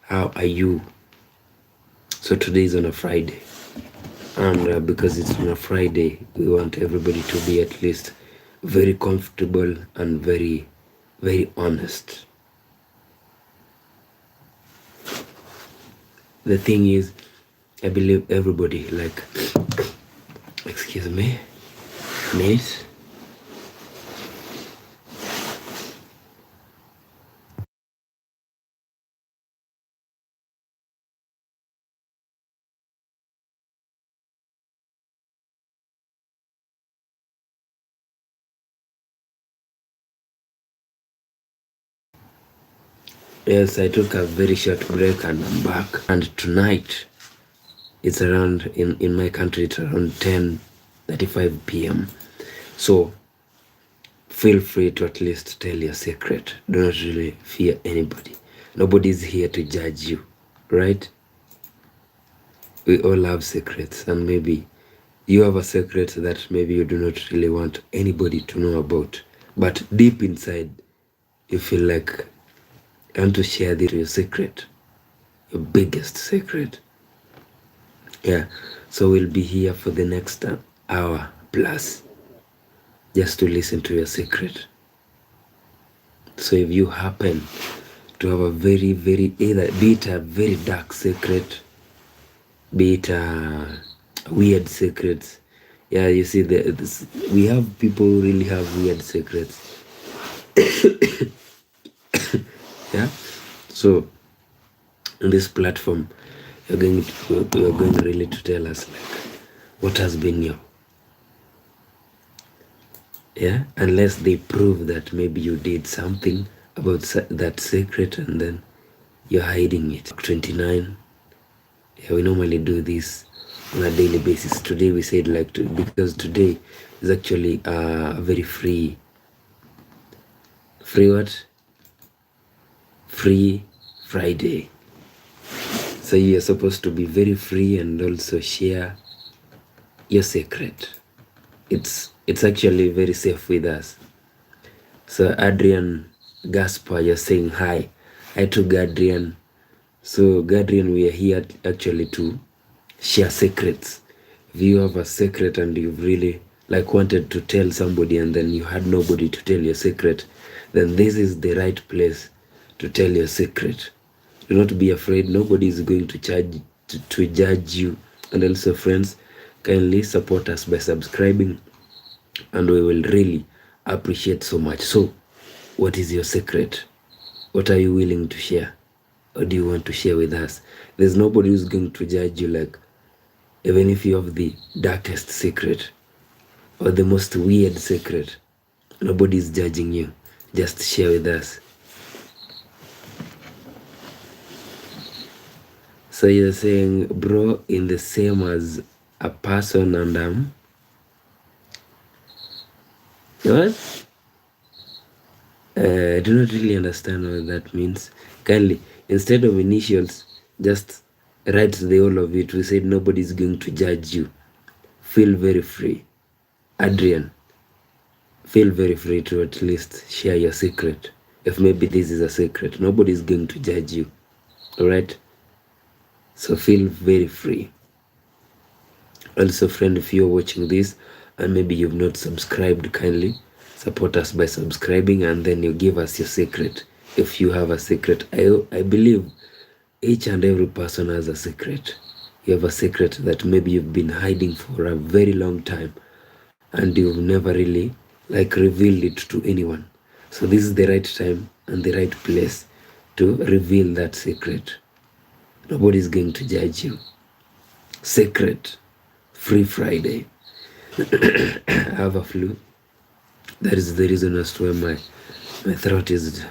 How are you? So today is on a Friday, and because it's on a Friday, we want everybody to be at least very comfortable and very, very honest. The thing is, I believe everybody, like, excuse me, mate. Yes, I took a very short break and I'm back. And tonight, it's around, in my country, it's around 10:35 p.m. So feel free to at least tell your secret. Do not really fear anybody. Nobody's here to judge you, right? We all have secrets, and maybe you have a secret that maybe you do not really want anybody to know about. But deep inside, you feel like you want to share your secret, your biggest secret. Yeah, so we'll be here for the next hour plus just to listen to your secret. So if you happen to have a very, very, either be it a very dark secret, be it a weird secrets. Yeah, you see, we have people who really have weird secrets. Yeah, so on this platform, you're going really to tell us like what has been your, yeah, unless they prove that maybe you did something about that secret and then you're hiding it. 29. Yeah, we normally do this on a daily basis. Today we said like because today is actually a very free what? Free Friday. So you're supposed to be very free and also share your secret. It's actually very safe with us. So Adrian Gaspar, you're saying hi. Hi to Gadrian. So Gadrian, we are here actually to share secrets. If you have a secret and you've really like wanted to tell somebody and then you had nobody to tell your secret, then this is the right place to tell your secret. Do not be afraid. Nobody is going to judge you. And also, friends, kindly support us by subscribing, and we will really appreciate so much. So what is your secret? What are you willing to share? What do you want to share with us? There's nobody who's going to judge you. Like, even if you have the darkest secret or the most weird secret, nobody's judging you. Just share with us. So you're saying, bro, in the same as a person, and what? I do not really understand what that means. Kindly, instead of initials, just write the whole of it. We said nobody's going to judge you. Feel very free. Adrian, feel very free to at least share your secret. If maybe this is a secret, nobody's going to judge you. Alright? So feel very free. Also, friend, if you're watching this and maybe you've not subscribed, kindly support us by subscribing, and then you give us your secret. If you have a secret, I believe each and every person has a secret. You have a secret that maybe you've been hiding for a very long time and you've never really like revealed it to anyone. So this is the right time and the right place to reveal that secret. Nobody's going to judge you. Secret. Free Friday. I have a flu. That is the reason as to why my throat is.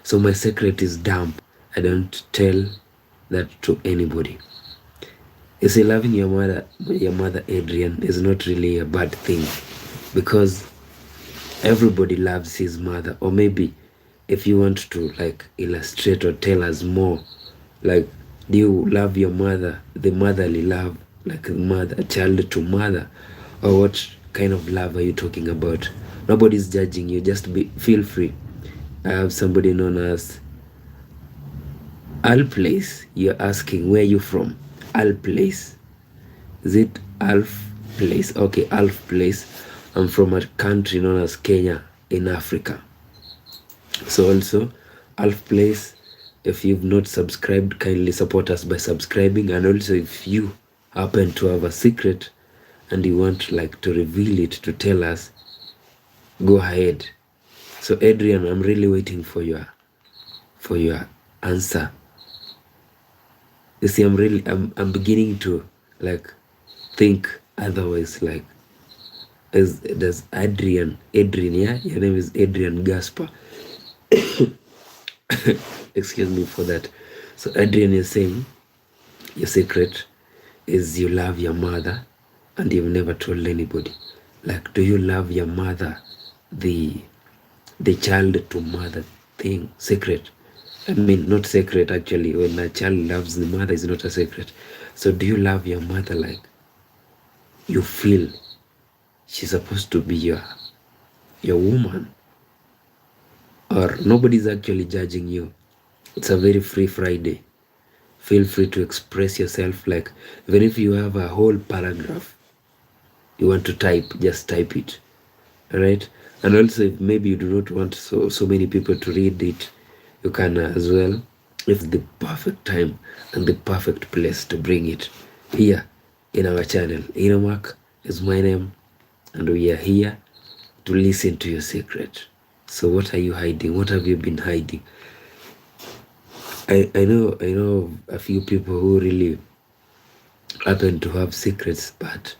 So my secret is damp. I don't tell that to anybody. You see, loving your mother Adrian, is not really a bad thing, because everybody loves his mother. Or maybe if you want to like illustrate or tell us more, like, do you love your mother, the motherly love, like mother, child to mother, or what kind of love are you talking about? Nobody's judging you. Just feel free. I have somebody known as Al Place, you're asking where you from? Al Place. Is it Alf Place? Okay, Alf Place. I'm from a country known as Kenya in Africa. So also, Alf Place, if you've not subscribed, kindly support us by subscribing. And also, if you happen to have a secret and you want like to reveal it, to tell us, go ahead. So Adrian, I'm really waiting for your answer. You see, I'm beginning to like think otherwise, like does Adrian, yeah, your name is Adrian Gaspar. Excuse me for that. So Adrian is saying your secret is you love your mother and you've never told anybody. Like, do you love your mother, the child to mother thing, secret? I mean, not secret actually. When a child loves the mother, is not a secret. So do you love your mother like you feel she's supposed to be your woman? Or nobody's actually judging you. It's a very free Friday. Feel free to express yourself. Like, even if you have a whole paragraph you want to type, just type it. All right. And also, if maybe you do not want so many people to read it, you can as well. It's the perfect time and the perfect place to bring it here in our channel. Inomark is my name, and we are here to listen to your secret. So what are you hiding? What have you been hiding? I know a few people who really happen to have secrets, but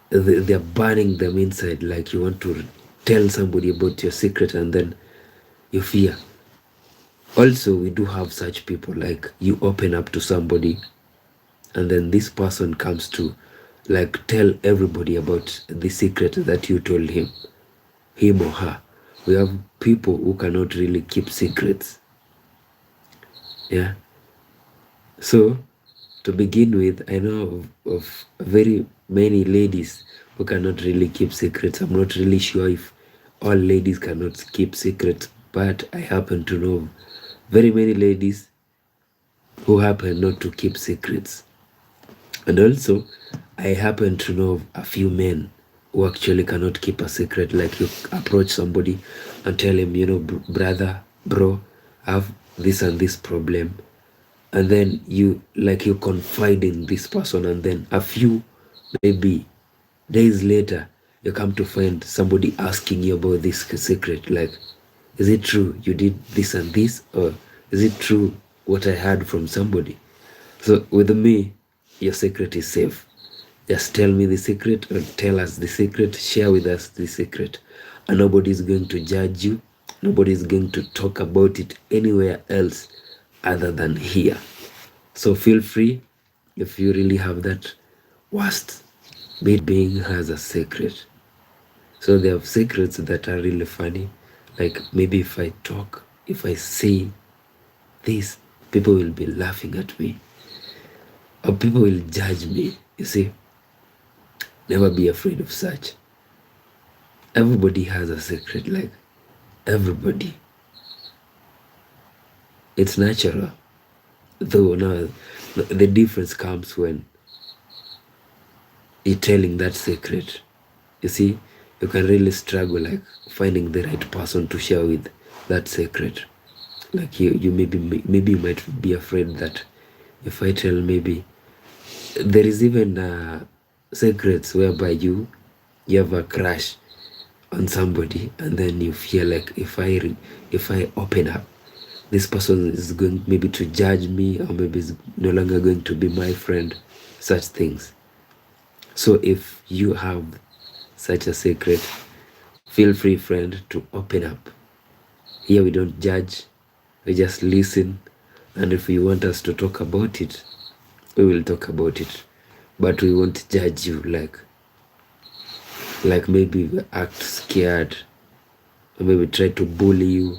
they're burning them inside. Like, you want to tell somebody about your secret and then you fear. Also, we do have such people, like you open up to somebody and then this person comes to like tell everybody about the secret that you told him or her. We have people who cannot really keep secrets. Yeah. So to begin with, I know of very many ladies who cannot really keep secrets. I'm not really sure if all ladies cannot keep secrets, but I happen to know very many ladies who happen not to keep secrets. And also, I happen to know a few men who actually cannot keep a secret. Like, you approach somebody and tell him, you know, brother, bro, I have this and this problem. And then you confide in this person, and then a few maybe days later you come to find somebody asking you about this secret. Like, is it true you did this and this, or is it true what I heard from somebody? So with me, your secret is safe. Just tell me the secret, or tell us the secret, share with us the secret, and nobody is going to judge you. Nobody is going to talk about it anywhere else other than here. So feel free, if you really have that worst being has a secret. So they have secrets that are really funny. Like, maybe if I talk, if I say this, people will be laughing at me, or people will judge me. You see, never be afraid of such. Everybody has a secret, like everybody. It's natural. Though now the difference comes when you're telling that secret. You see, you can really struggle, like finding the right person to share with that secret. Like, you maybe you might be afraid that if I tell, maybe there is even secrets whereby you have a crush on somebody, and then you feel like if I open up, this person is going maybe to judge me, or maybe is no longer going to be my friend, such things. So if you have such a secret, feel free, friend, to open up. Here we don't judge, we just listen, and if you want us to talk about it, we will talk about it, but we won't judge you, like maybe act scared, or maybe try to bully you.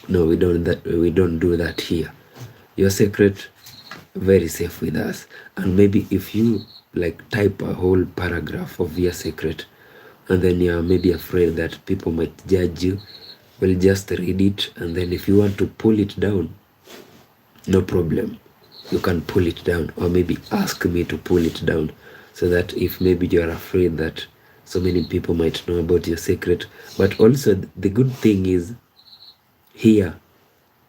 No, we don't do that here. Your secret, very safe with us. And maybe if you like type a whole paragraph of your secret, and then you're maybe afraid that people might judge you, we'll just read it, and then if you want to pull it down, no problem. You can pull it down, or maybe ask me to pull it down, so that if maybe you're afraid that so many people might know about your secret. But also the good thing is, here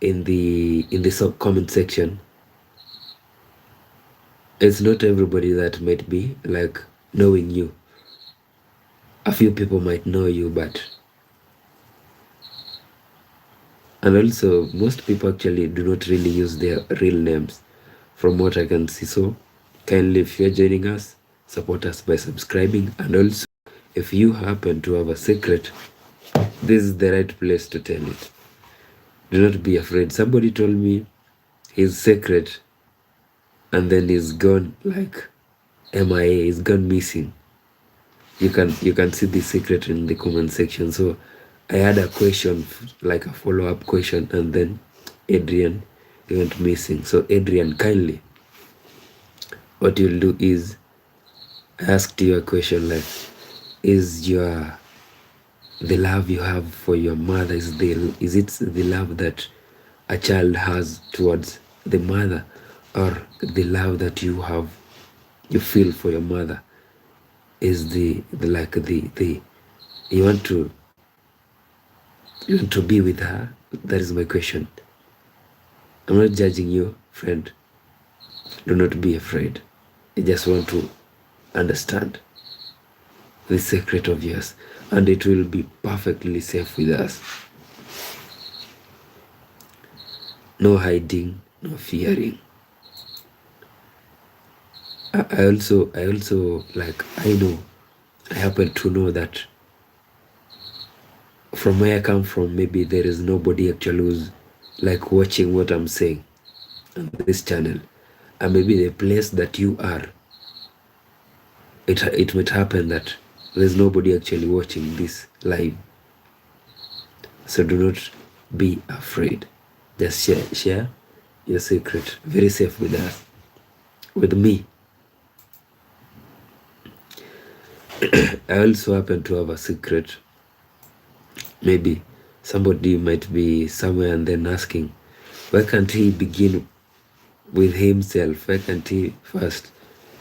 in the comment section, it's not everybody that might be like knowing you. A few people might know you, but and also most people actually do not really use their real names from what I can see. So kindly, if you're joining us, support us by subscribing. And also, if you happen to have a secret, this is the right place to tell it. Do not be afraid. Somebody told me his secret and then he's gone like MIA, he's gone missing. You can see the secret in the comment section. So I had a question, like a follow-up question, and then Adrian went missing. So Adrian, kindly, what you'll do is, I asked you a question like, is the love you have for your mother, is it the love that a child has towards the mother, or the love that you feel for your mother is the you want to be with her? That is my question. I'm not judging you, friend. Do not be afraid. I just want to understand the secret of yours, and it will be perfectly safe with us. No hiding, no fearing. I also like, I happen to know that from where I come from, maybe there is nobody actually who's like watching what I'm saying on this channel, and maybe the place that you are, it might happen that there's nobody actually watching this live. So do not be afraid. Just share your secret, very safe with us, with me. I also happen to have a secret. Maybe somebody might be somewhere and then asking, why can't he begin with himself? Why can't he first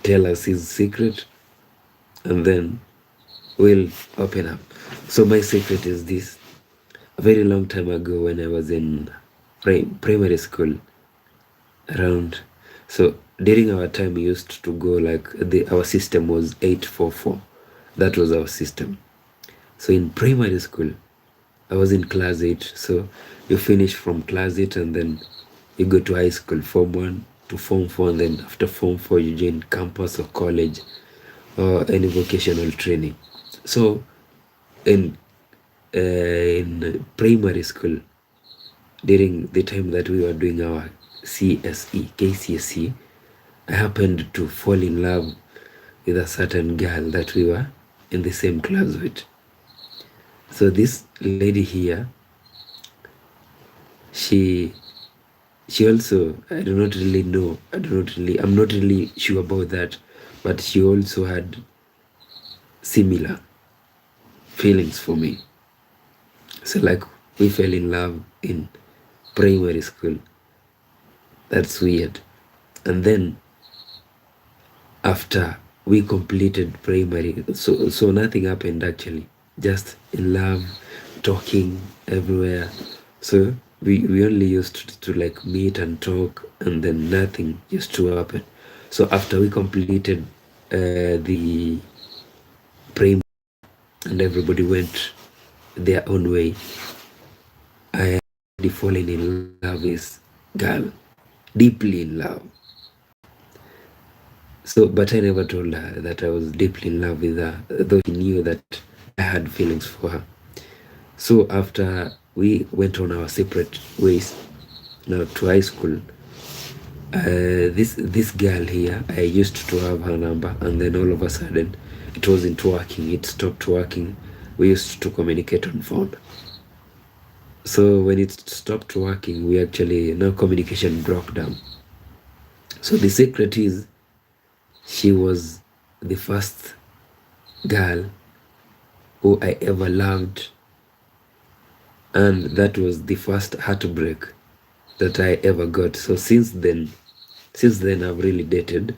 tell us his secret and then we'll open up? So my secret is this. A very long time ago, when I was in primary school, around, so during our time we used to go like, our system was 844. That was our system. So in primary school, I was in class 8. So you finish from class 8 and then you go to high school, Form 1 to Form 4, and then after Form 4 you join campus or college or any vocational training. So in primary school, during the time that we were doing our KCSE, I happened to fall in love with a certain girl that we were in the same class with. So this lady here, she also, I'm not really sure about that, but she also had similar feelings for me. So like, we fell in love in primary school. That's weird. And then after we completed primary, so nothing happened actually, just in love, talking everywhere. So we only used to like meet and talk, and then nothing used to happen. So after we completed the primary and everybody went their own way, I had fallen in love with this girl, deeply in love. So, but I never told her that I was deeply in love with her, though she knew that I had feelings for her. So after we went on our separate ways, now to high school, this girl here, I used to have her number, and then all of a sudden it wasn't working. It stopped working. We used to communicate on phone. So when it stopped working, we actually, now communication broke down. So the secret is, she was the first girl who I ever loved, and that was the first heartbreak that I ever got. So since then I've really dated,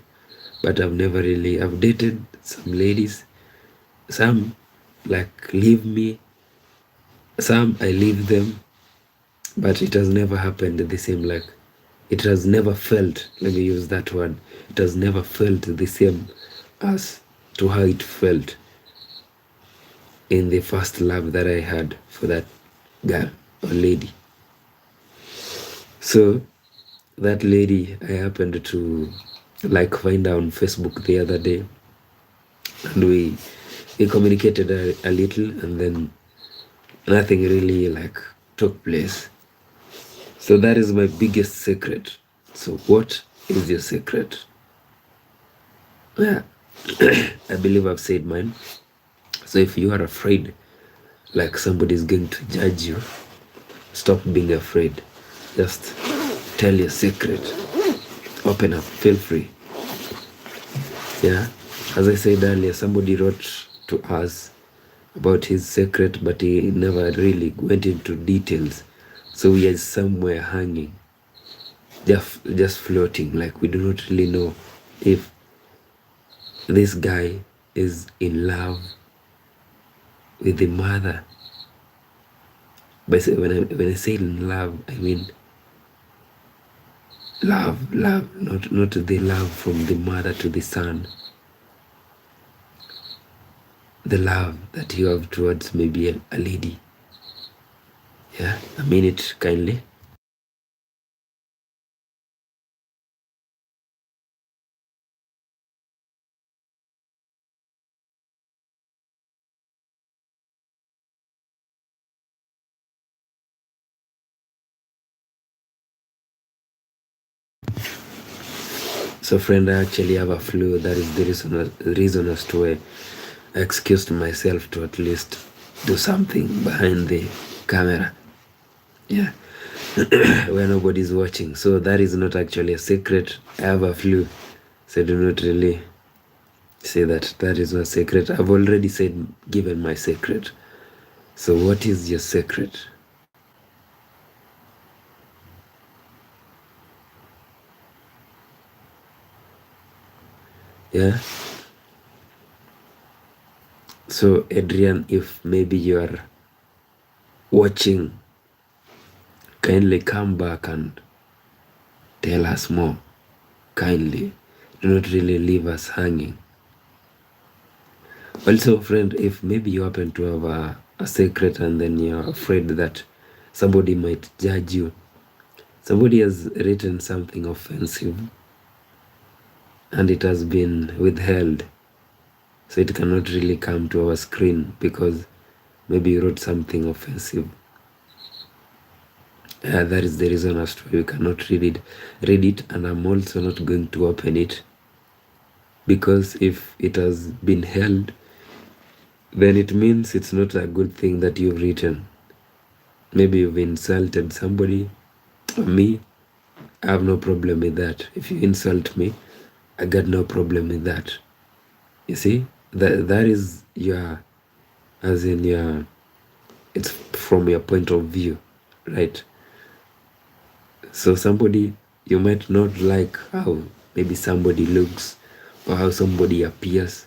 but I've dated some ladies, some like leave me, some I leave them, but it has never happened the same. Like, it has never felt, let me use that word, it has never felt the same as to how it felt in the first love that I had for that girl or lady. So that lady I happened to like find her on Facebook the other day, and we communicated a little, and then nothing really like took place. So that is my biggest secret. So what is your secret? Yeah, I believe I've said mine. So if you are afraid like somebody is going to judge you, stop being afraid. Just tell your secret. Open up, feel free. Yeah, as I said earlier, somebody wrote to us about his secret, but he never really went into details. So we are somewhere hanging, just floating, like we do not really know if this guy is in love with the mother. But when I say in love, I mean love, not the love from the mother to the son. The love that you have towards maybe a lady. Yeah, I mean it kindly. So friend, I actually have a flu. That is the reason as to why I excused myself to at least do something behind the camera. Yeah, where nobody's watching. So that is not actually a secret. I have a flu. So do not really say that. That is not a secret. I've already given my secret. So what is your secret? Yeah. So Adrian, if maybe you are watching, kindly come back and tell us more. Kindly. Do not really leave us hanging. Also, friend, if maybe you happen to have a secret and then you're afraid that somebody might judge you, somebody has written something offensive and it has been withheld, so it cannot really come to our screen because maybe you wrote something offensive. That is the reason as to why we cannot read it, and I'm also not going to open it, because if it has been held, then it means it's not a good thing that you've written. Maybe you've insulted somebody or me. I have no problem with that. If you insult me, I got no problem with that. You see, that is your, as in your, it's from your point of view, right? So somebody, you might not like how maybe somebody looks or how somebody appears.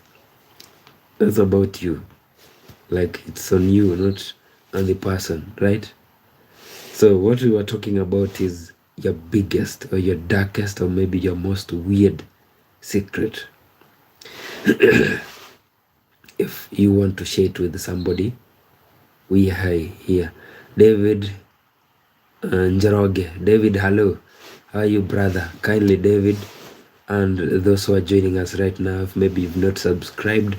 That's about you. Like, it's on you, not on the person, right? So what we were talking about is your biggest or your darkest or maybe your most weird secret. If you want to share it with somebody, we are here. David Njoroge. David, hello. How are you, brother? Kindly, David, and those who are joining us right now, if maybe you've not subscribed,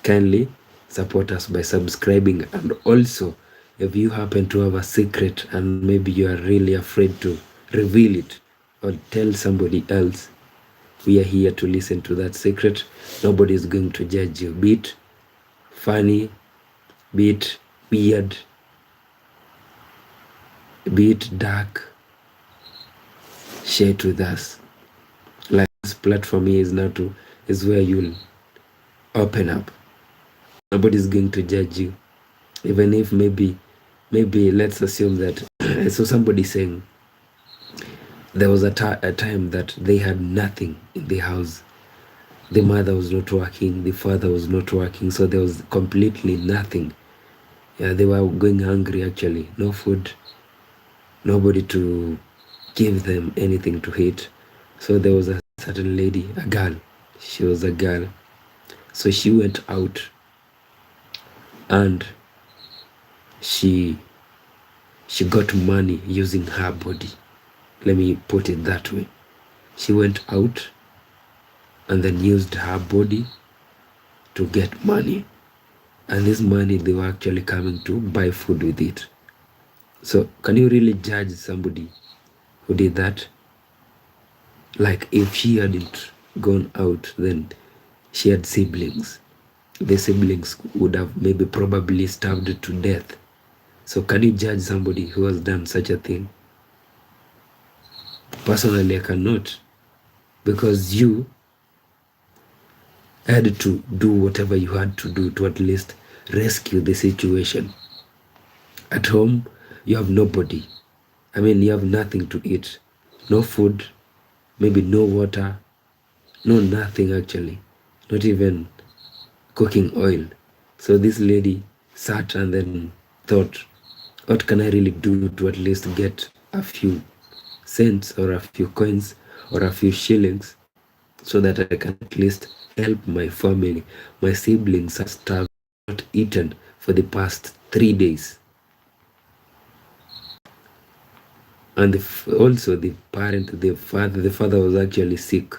kindly support us by subscribing. And also, if you happen to have a secret and maybe you are really afraid to reveal it or tell somebody else, we are here to listen to that secret. Nobody is going to judge you. Be it funny, be it weird, be it dark, share it with us. Like, this platform here is where you'll open up. Nobody's going to judge you. Even if maybe let's assume that I saw somebody saying there was a time that they had nothing in the house. The mother was not working, the father was not working, so there was completely nothing. Yeah, they were going hungry actually. No food, nobody to give them anything to eat. So there was a certain lady, a girl. She was a girl. So she went out and she got money using her body. Let me put it that way. She went out and then used her body to get money. And this money, they were actually coming to buy food with it. So can you really judge somebody who did that? Like if she hadn't gone out, then she had siblings. The siblings would have maybe probably starved to death. So can you judge somebody who has done such a thing? Personally, I cannot, because you had to do whatever you had to do to at least rescue the situation. At home, you have nobody. I mean, you have nothing to eat. No food, maybe no water, no nothing actually. Not even cooking oil. So this lady sat and then thought, what can I really do to at least get a few cents or a few coins or a few shillings so that I can at least help my family. My siblings are starved, not eaten for the past 3 days. And also the parent, the father was actually sick.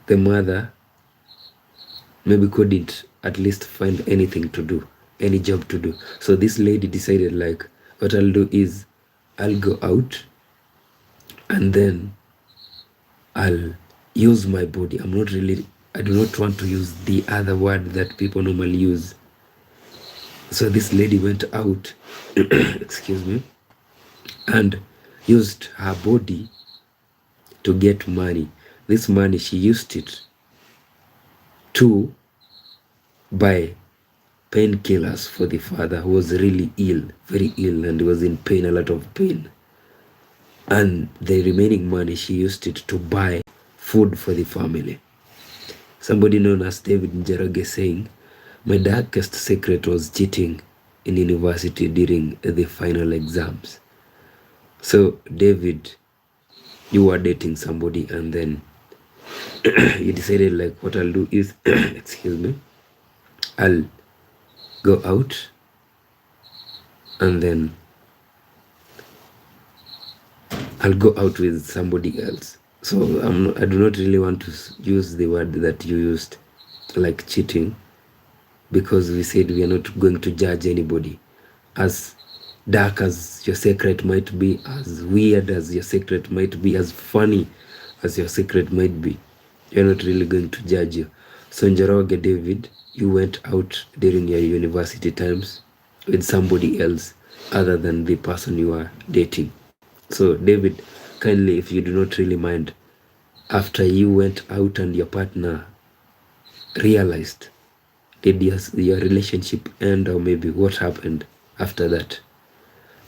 The mother maybe couldn't at least find anything to do, any job to do. So this lady decided, like, what I'll do is I'll go out and then I'll use my body. I do not want to use the other word that people normally use. So this lady went out, excuse me, and used her body to get money. This money, she used it to buy painkillers for the father, who was really ill, very ill, and was in pain, a lot of pain. And the remaining money, she used it to buy food for the family. Somebody known as David Njoroge saying, my darkest secret was cheating in university during the final exams. So David, you were dating somebody and then you decided, like, what I'll do is, excuse me, I'll go out and then I'll go out with somebody else. So I do not really want to use the word that you used, like cheating, because we said we are not going to judge anybody. As dark as your secret might be, as weird as your secret might be, as funny as your secret might be, you're not really going to judge you. So Njoroge David, you went out during your university times with somebody else other than the person you are dating. So David, kindly, if you do not really mind, after you went out and your partner realized, did your relationship end, or maybe what happened after that?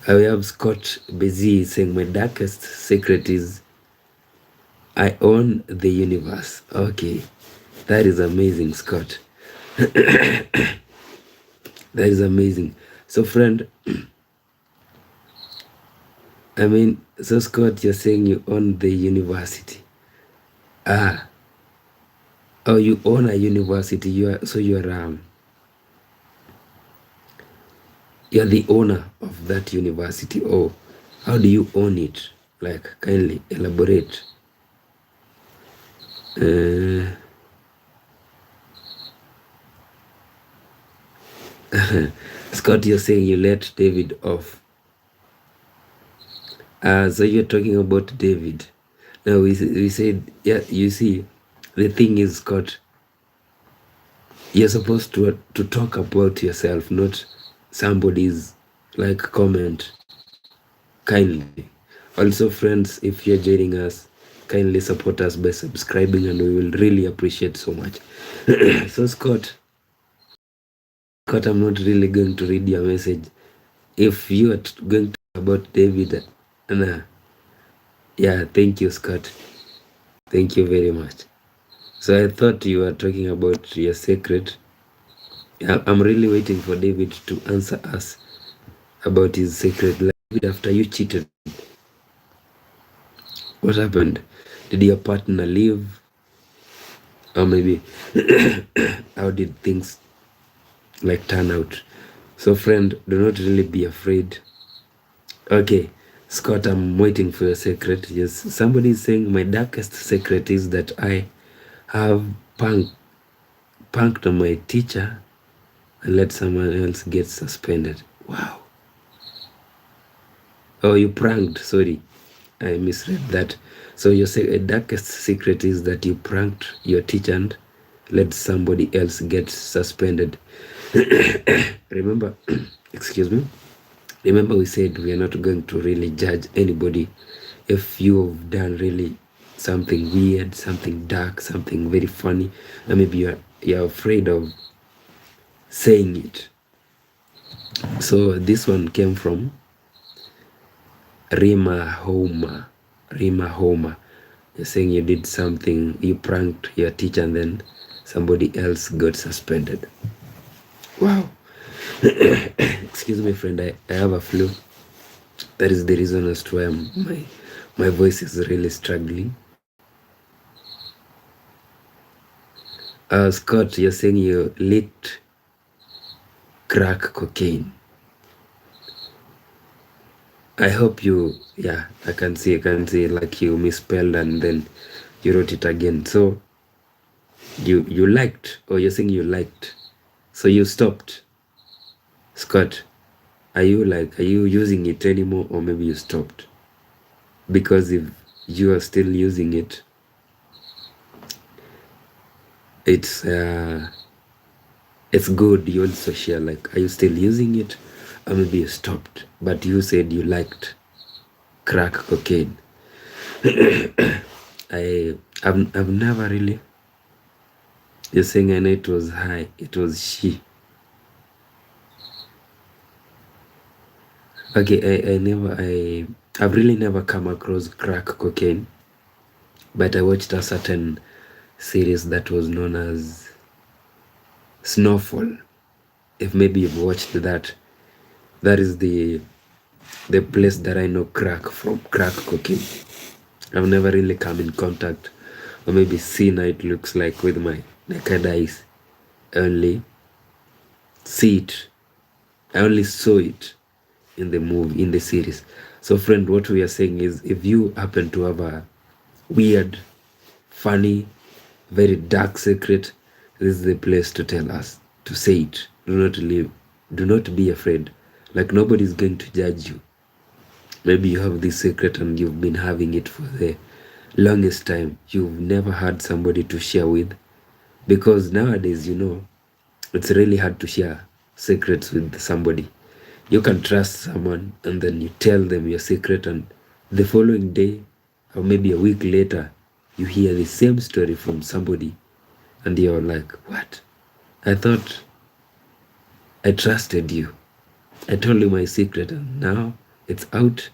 I have Scott Bezzy saying, my darkest secret is I own the universe. Okay, that is amazing, Scott. That is amazing. So friend, I mean, so Scott, you're saying you own the university. Oh, you own a university. You're the owner of that university. Oh, how do you own it? Like, kindly elaborate. Scott, you're saying you let David off. So you're talking about David. Now we said, yeah, you see, the thing is, Scott, you're supposed to talk about yourself, not somebody's like comment. Kindly. Also, friends, if you're joining us, kindly support us by subscribing, and we will really appreciate so much. So Scott, I'm not really going to read your message. If you are going to talk about David, Yeah, thank you, Scott. Thank you very much. So I thought you were talking about your secret. I'm really waiting for David to answer us about his secret. Like, David, after you cheated, what happened? Did your partner leave? Or maybe how did things like turn out? So friend, do not really be afraid. Okay, Scott, I'm waiting for your secret. Yes, somebody is saying my darkest secret is that I have punked my teacher and let someone else get suspended. Wow. Oh, you pranked. Sorry, I misread that. So your darkest secret is that you pranked your teacher and let somebody else get suspended. Remember, excuse me. Remember we said we are not going to really judge anybody. If you've done really something weird, something dark, something very funny, and maybe you're afraid of saying it. So this one came from Rima Homa. You're saying you did something, you pranked your teacher and then somebody else got suspended. Wow. Excuse me, friend, I have a flu. That is the reason as to why my voice is really struggling. Scott, you're saying you licked crack cocaine. I hope you, yeah, I can see like you misspelled and then you wrote it again. So you liked, or you're saying you liked. So you stopped. Scott, are you using it anymore, or maybe you stopped? Because if you are still using it, it's good you also share, like, are you still using it, or maybe you stopped? But you said you liked crack cocaine. I've never really. You're saying I know it was high. It was she. Okay, I've really never come across crack cocaine, but I watched a certain series that was known as Snowfall. If maybe you've watched that, that is the place that I know crack from, crack cocaine. I've never really come in contact or maybe seen how it looks like with my naked eyes. I only see it. I only saw it in the movie, in the series. So friend, what we are saying is, if you happen to have a weird, funny, very dark secret, this is the place to tell us, to say it. Do not leave. Do not be afraid. Like, nobody's going to judge you. Maybe you have this secret and you've been having it for the longest time. You've never had somebody to share with, because nowadays, it's really hard to share secrets with somebody. You can trust someone and then you tell them your secret, and the following day or maybe a week later you hear the same story from somebody and you're like, what? I thought I trusted you. I told you my secret and now it's out.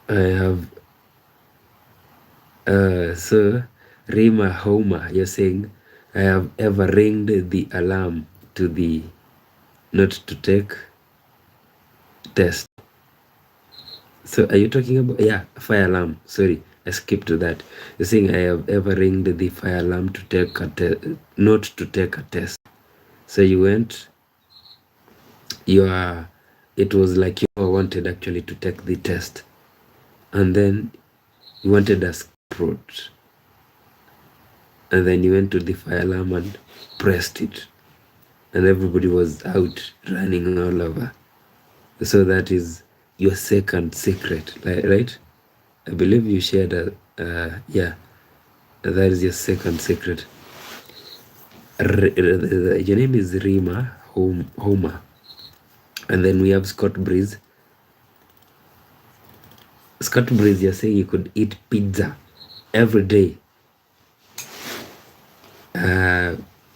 I have so Rima Homa, you're saying I have ever ringed the alarm to the not to take test. So are you talking about, yeah, fire alarm? Sorry, I skipped to that. You're saying I have ever ringed the fire alarm to take a not to take a test. So you went, it was like you wanted actually to take the test, and then you wanted a fruit, and then you went to the fire alarm and pressed it, and everybody was out running all over. So that is your second secret, right? I believe you shared yeah, that is your second secret. Your name is Rima Homa. And then we have Scott Breeze. Scott Breeze, you're saying you could eat pizza every day.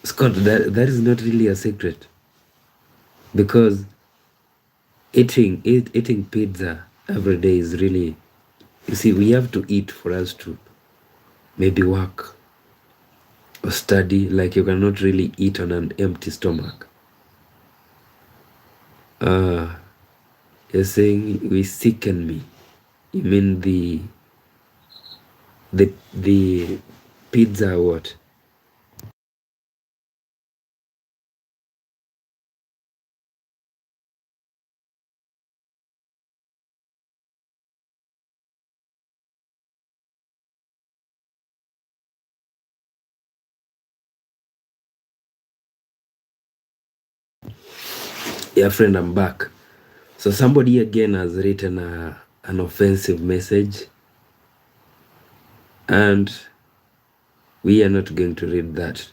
Scott, that is not really a secret, because eating pizza every day is really, you see, we have to eat for us to maybe work or study. Like, you cannot really eat on an empty stomach. You're saying we sicken me. You mean the pizza or what? Yeah, friend, I'm back. So somebody again has written an offensive message, and we are not going to read that.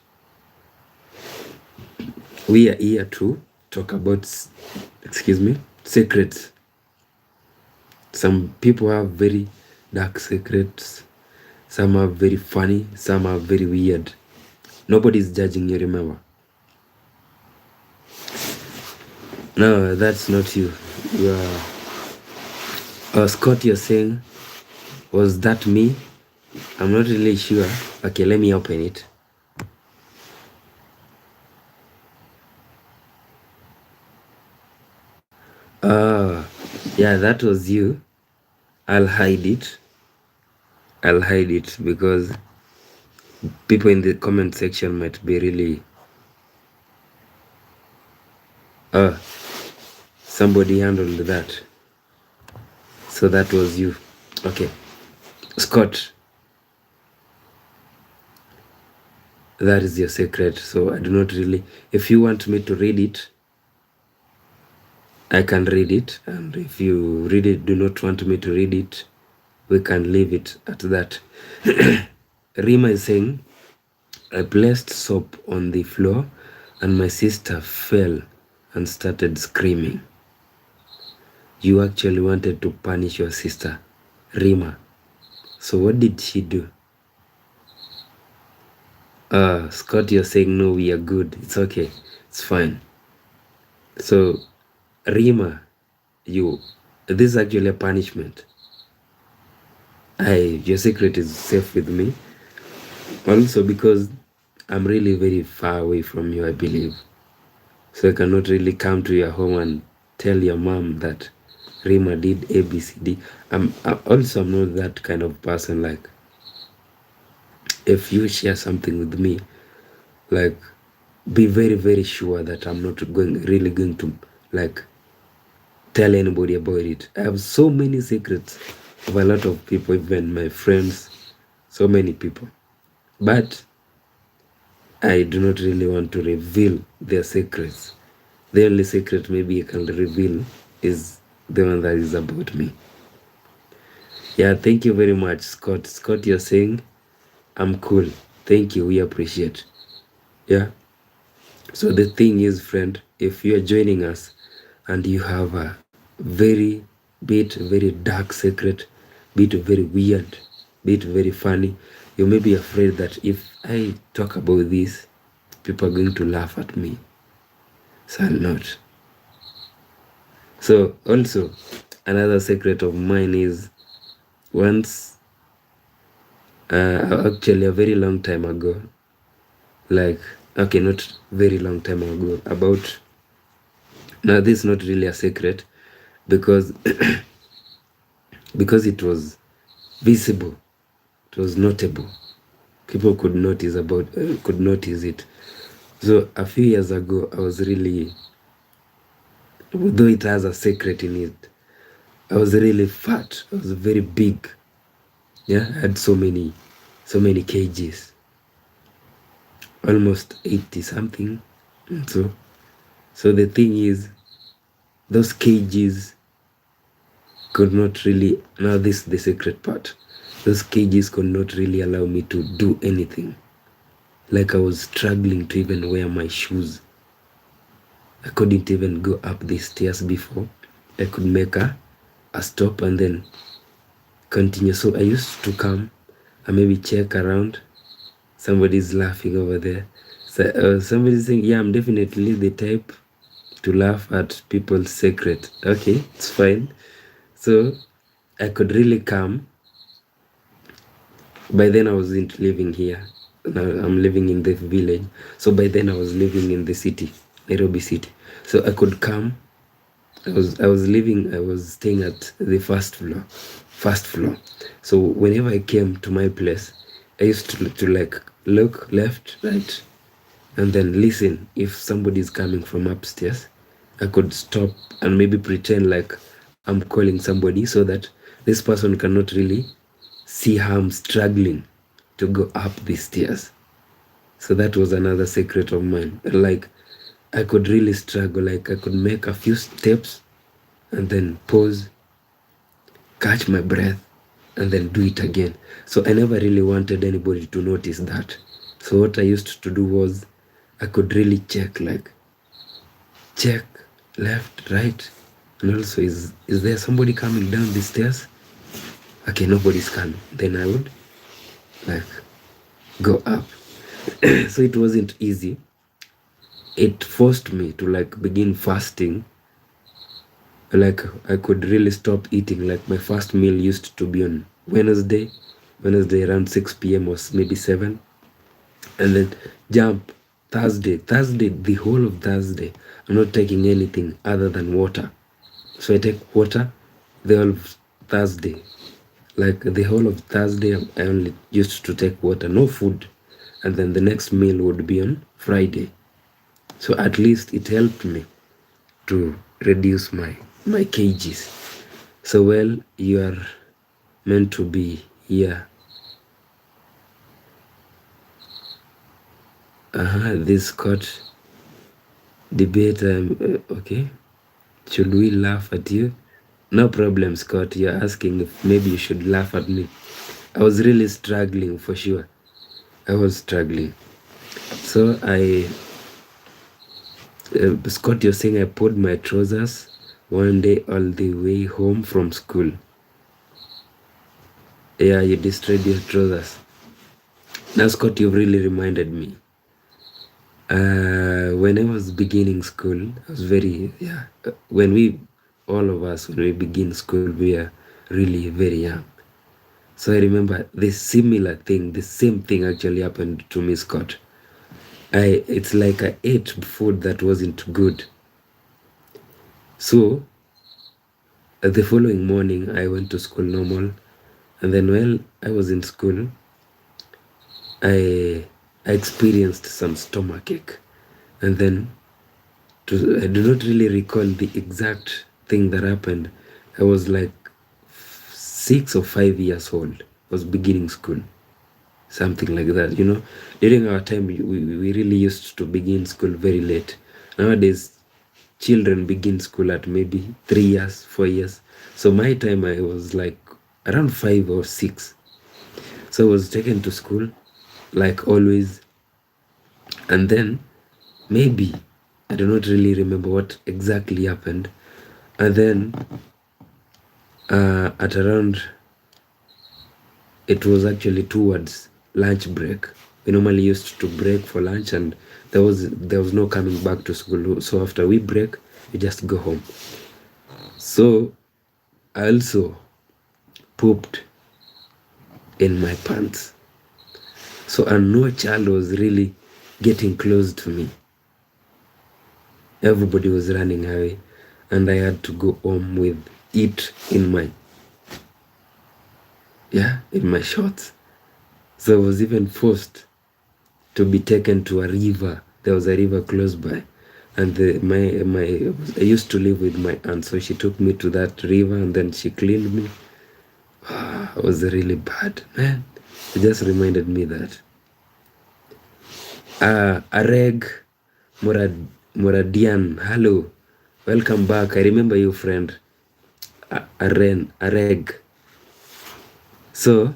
We are here to talk about, secrets. Some people have very dark secrets. Some are very funny. Some are very weird. Nobody's judging you, remember. No, that's not you. You are... Scott, you're saying, was that me? I'm not really sure. Okay, let me open it. Yeah, that was you. I'll hide it because people in the comment section might be really... somebody handled that. So that was you. Okay, Scott, that is your secret. So I do not really... If you want me to read it, I can read it, and if you really do not want me to read it, we can leave it at that. Rima is saying, I placed soap on the floor and my sister fell and started screaming. You actually wanted to punish your sister, Rima. So what did she do? Scott, you're saying no, we are good. It's okay. It's fine. So, Rima, this is actually a punishment. Your secret is safe with me. Also because I'm really very far away from you, I believe. So I cannot really come to your home and tell your mom that Rima did ABCD. I'm not that kind of person. Like, if you share something with me, like, be very, very sure that I'm not really going to, like, tell anybody about it. I have so many secrets of a lot of people, even my friends, so many people. But I do not really want to reveal their secrets. The only secret maybe I can reveal is the one that is about me. Yeah, thank you very much, Scott. Scott, you're saying I'm cool. Thank you. We appreciate. Yeah. So the thing is, friend, if you are joining us and you have a very dark secret, be it very weird, be it very funny, you may be afraid that if I talk about this, people are going to laugh at me. So I'll not. So also, another secret of mine is, once, actually a very long time ago, like, okay, not very long time ago, about... Now this is not really a secret because because it was visible, it was notable. People could notice it. So a few years ago, I was really, though it has a secret in it, I was really fat. I was very big. Yeah, I had so many kgs, almost 80 something. And so the thing is, those kgs could not really... Now this is the secret part. Those kgs could not really allow me to do anything. Like, I was struggling to even wear my shoes. I couldn't even go up the stairs before I could make a stop and then continue. So I used to come and maybe check around. Somebody's laughing over there. So somebody's saying, yeah, I'm definitely the type to laugh at people's secret. Okay, it's fine. So I could really come. By then I wasn't living here. Now I'm living in the village. So by then I was living in the city, Nairobi city. So I could come. I was staying at the first floor. So whenever I came to my place, I used to like look left, right, and then listen. If somebody is coming from upstairs, I could stop and maybe pretend like I'm calling somebody so that this person cannot really see how I'm struggling to go up the stairs. So that was another secret of mine. Like I could really struggle, like I could make a few steps and then pause, catch my breath, and then do it again. So I never really wanted anybody to notice that. So what I used to do was I could really check left, right, and also is there somebody coming down the stairs? Okay, nobody's coming. Then I would like go up. So it wasn't easy. It forced me to like begin fasting. Like I could really stop eating. Like my first meal used to be on Wednesday around 6 p.m. or maybe 7, and then jump Thursday, the whole of Thursday I'm not taking anything other than water. So I take water the whole of Thursday. Like the whole of Thursday I only used to take water, no food, and then the next meal would be on Friday. So at least it helped me to reduce my kgs. So well, you are meant to be here. This court debate. Okay, should we laugh at you? No problem, Scott. You're asking if maybe you should laugh at me. I was really struggling, for sure. I was struggling. So Scott, you're saying I pulled my trousers one day all the way home from school. Yeah, you destroyed your trousers. Now, Scott, you've really reminded me. When I was beginning school, I was very, all of us, when we begin school, we are really very young. So I remember the same thing actually happened to me, Scott. It's like I ate food that wasn't good. So the following morning, I went to school normal. And then while I was in school, I experienced some stomachache. And then I do not really recall the exact thing that happened. I was like 6 or 5 years old. I was beginning school. Something like that, During our time, we really used to begin school very late. Nowadays, children begin school at maybe 3 years, 4 years. So my time, I was like around 5 or 6. So I was taken to school, like always. And then, maybe, I do not really remember what exactly happened. And then, at around, it was actually towards lunch break. We normally used to break for lunch, and there was no coming back to school. So after we break, we just go home. So I also pooped in my pants. So no child was really getting close to me. Everybody was running away, and I had to go home with it in my shorts. So I was even forced to be taken to a river. There was a river close by, and I used to live with my aunt, so she took me to that river, and then she cleaned me. It was really bad, man. It just reminded me that. Areg Muradian, hello, welcome back. I remember you, friend. Areg. So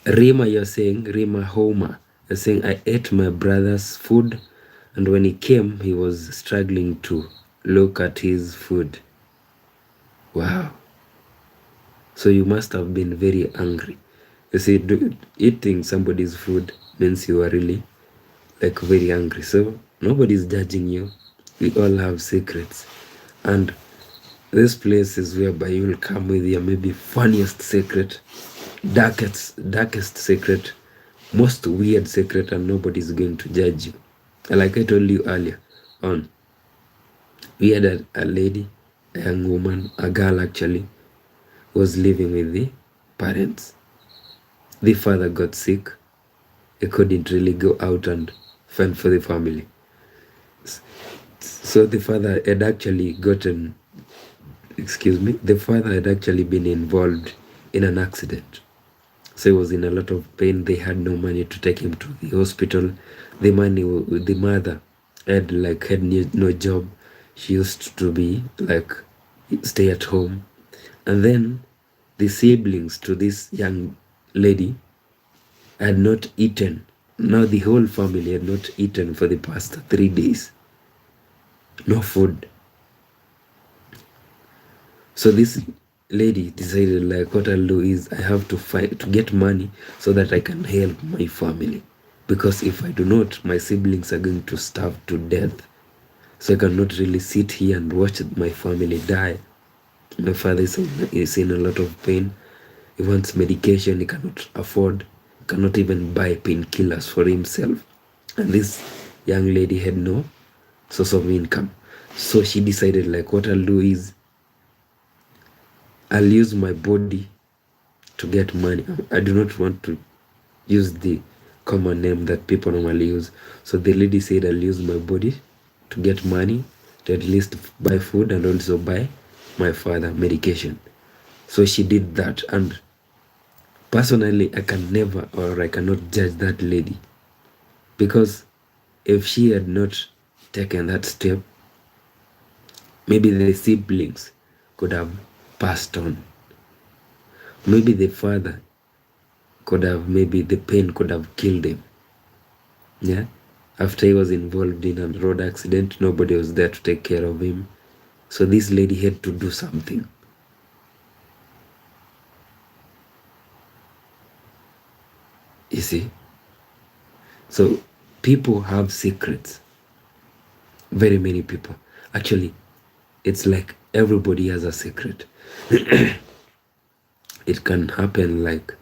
Rima, you're saying, Rima Homa, you're saying, I ate my brother's food, and when he came, he was struggling to look at his food. Wow. So you must have been very angry. You see, eating somebody's food means you are really like very angry. So nobody's judging you. We all have secrets. And this place is whereby you will come with your maybe funniest secret, darkest secret, most weird secret, and nobody's going to judge you. Like I told you earlier on, we had a lady, a young woman, a girl actually, was living with the parents. The father got sick. He couldn't really go out and fend for the family. So the father had actually gotten, the father had actually been involved in an accident. So he was in a lot of pain. They had no money to take him to the hospital. The mother had no job. She used to be like stay at home. And then the siblings to this young lady had not eaten. Now the whole family had not eaten for the past 3 days. No food. So this lady decided, like, what I'll do is I have to fight to get money so that I can help my family. Because if I do not, my siblings are going to starve to death. So I cannot really sit here and watch my family die. My father is in a lot of pain. He wants medication he cannot afford. He cannot even buy painkillers for himself. And this young lady had no source of income. So she decided, like, what I'll do is I'll use my body to get money. I do not want to use the common name that people normally use. So the lady said, I'll use my body to get money to at least buy food and also buy my father medication. So she did that, and personally I cannot judge that lady, because if she had not taken that step, maybe the siblings could have passed on. Maybe the father maybe the pain could have killed him. Yeah, after he was involved in a road accident, nobody was there to take care of him. So this lady had to do something. You see? So people have secrets. Very many people. Actually, it's like everybody has a secret. It can happen like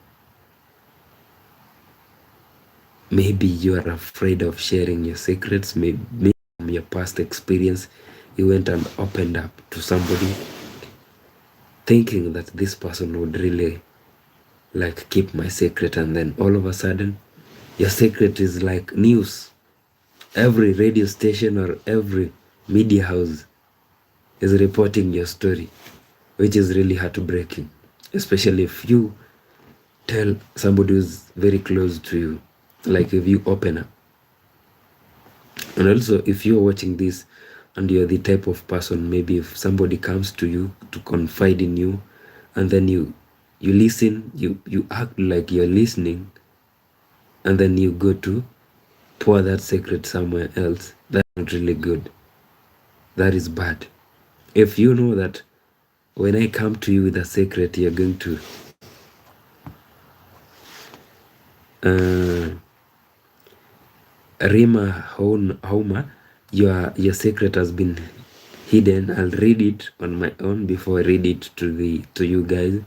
maybe you are afraid of sharing your secrets. Maybe from your past experience, you went and opened up to somebody thinking that this person would really like keep my secret, and then all of a sudden your secret is like news. Every radio station or every media house is reporting your story, which is really heartbreaking, especially if you tell somebody who's very close to you, like if you open up. And also, if you're watching this and you're the type of person, maybe if somebody comes to you to confide in you, and then you listen, you act like you're listening, and then you go to pour that secret somewhere else, that's not really good. That is bad. If you know that when I come to you with a secret, you're going to Rima Hauma, your secret has been hidden. I'll read it on my own before I read it to you guys.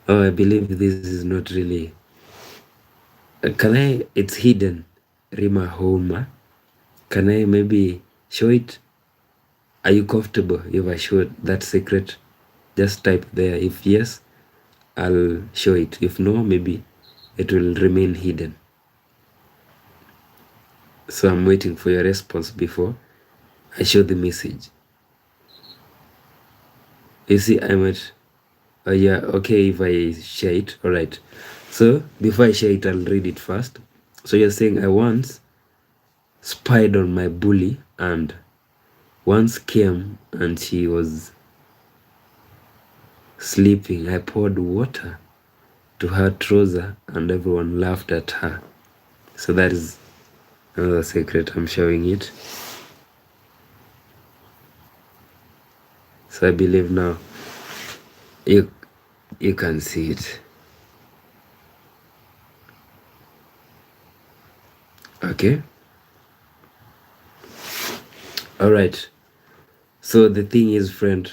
Oh, I believe this is not really. It's hidden. Rima Hauma. Can I maybe show it? Are you comfortable if I show that secret? Just type there. If yes, I'll show it. If no, maybe it will remain hidden. So I'm waiting for your response before I show the message. You see, I'm at, oh yeah, okay, if I share it, all right. So before I share it, I'll read it first. So you're saying, I once spied on my bully and once came and she was sleeping. I poured water to her trouser and everyone laughed at her. So that is another secret. I'm showing it. So I believe now You can see it. Okay. All right. So the thing is, friend,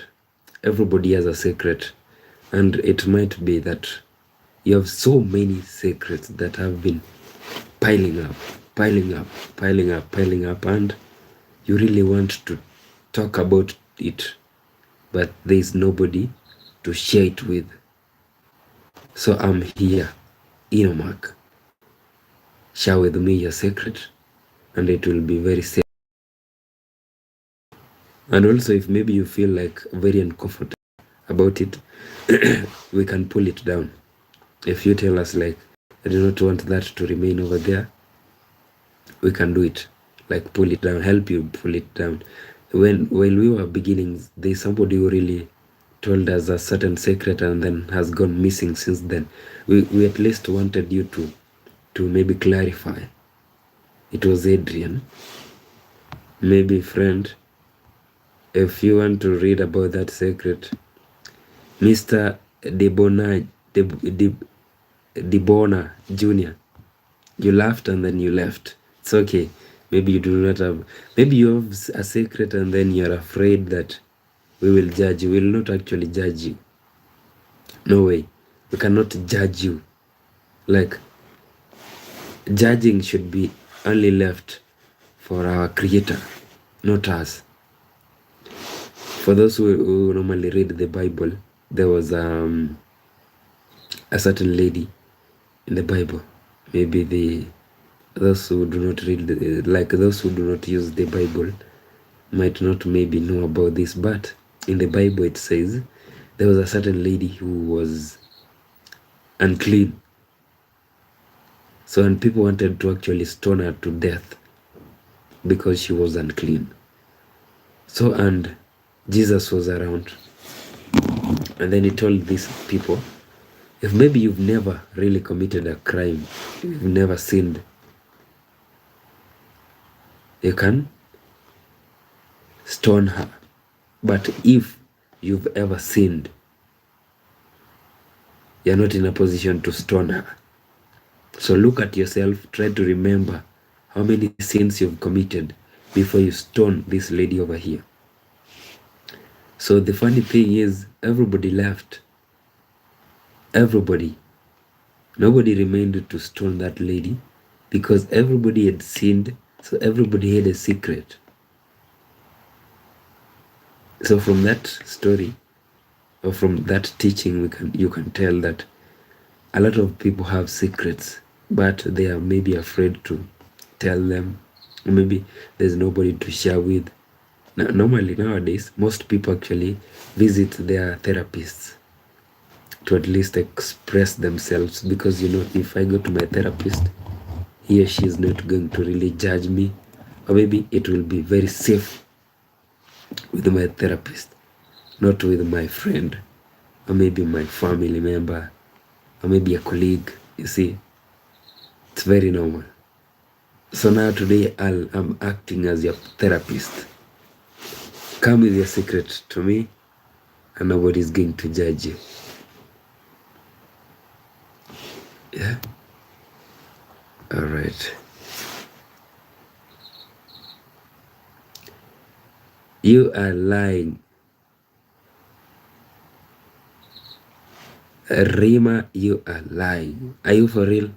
everybody has a secret, and it might be that you have so many secrets that have been piling up, and you really want to talk about it, but there is nobody to share it with. So I'm here, Enomark. Share with me your secret, and it will be very safe. And also, if maybe you feel like very uncomfortable about it, we can pull it down. If you tell us like, I do not want that to remain over there, we can do it. Like pull it down, help you pull it down. While we were beginning, there's somebody who really told us a certain secret and then has gone missing since then. We at least wanted you to maybe clarify. It was Adrian. Maybe friend, if you want to read about that secret, Mr. Debona Jr., you laughed and then you left. It's okay. Maybe you do not have, maybe you have a secret and then you're afraid that we will judge you. We will not actually judge you. No way. We cannot judge you. Like, judging should be only left for our Creator, not us. For those who normally read the Bible, there was a certain lady in the Bible. Maybe those who do not read, those who do not use the Bible might not maybe know about this, but in the Bible it says there was a certain lady who was unclean. So and people wanted to actually stone her to death because she was unclean. So and Jesus was around, and then he told these people, if maybe you've never really committed a crime, you've never sinned, you can stone her. But if you've ever sinned, you're not in a position to stone her. So look at yourself, try to remember how many sins you've committed before you stone this lady over here. So the funny thing is, everybody left. Everybody. Nobody remained to stone that lady because everybody had sinned, so everybody had a secret. So from that story, or from that teaching, you can tell that a lot of people have secrets, but they are maybe afraid to tell them. Or maybe there's nobody to share with. Now, normally nowadays, most people actually visit their therapists to at least express themselves, because if I go to my therapist, he or she is not going to really judge me, or maybe it will be very safe with my therapist, not with my friend, or maybe my family member, or maybe a colleague. You see, it's very normal. So now today I'm acting as your therapist. Come with your secret to me, and nobody's going to judge you. Yeah? All right. You are lying. Rima, you are lying. Are you for real?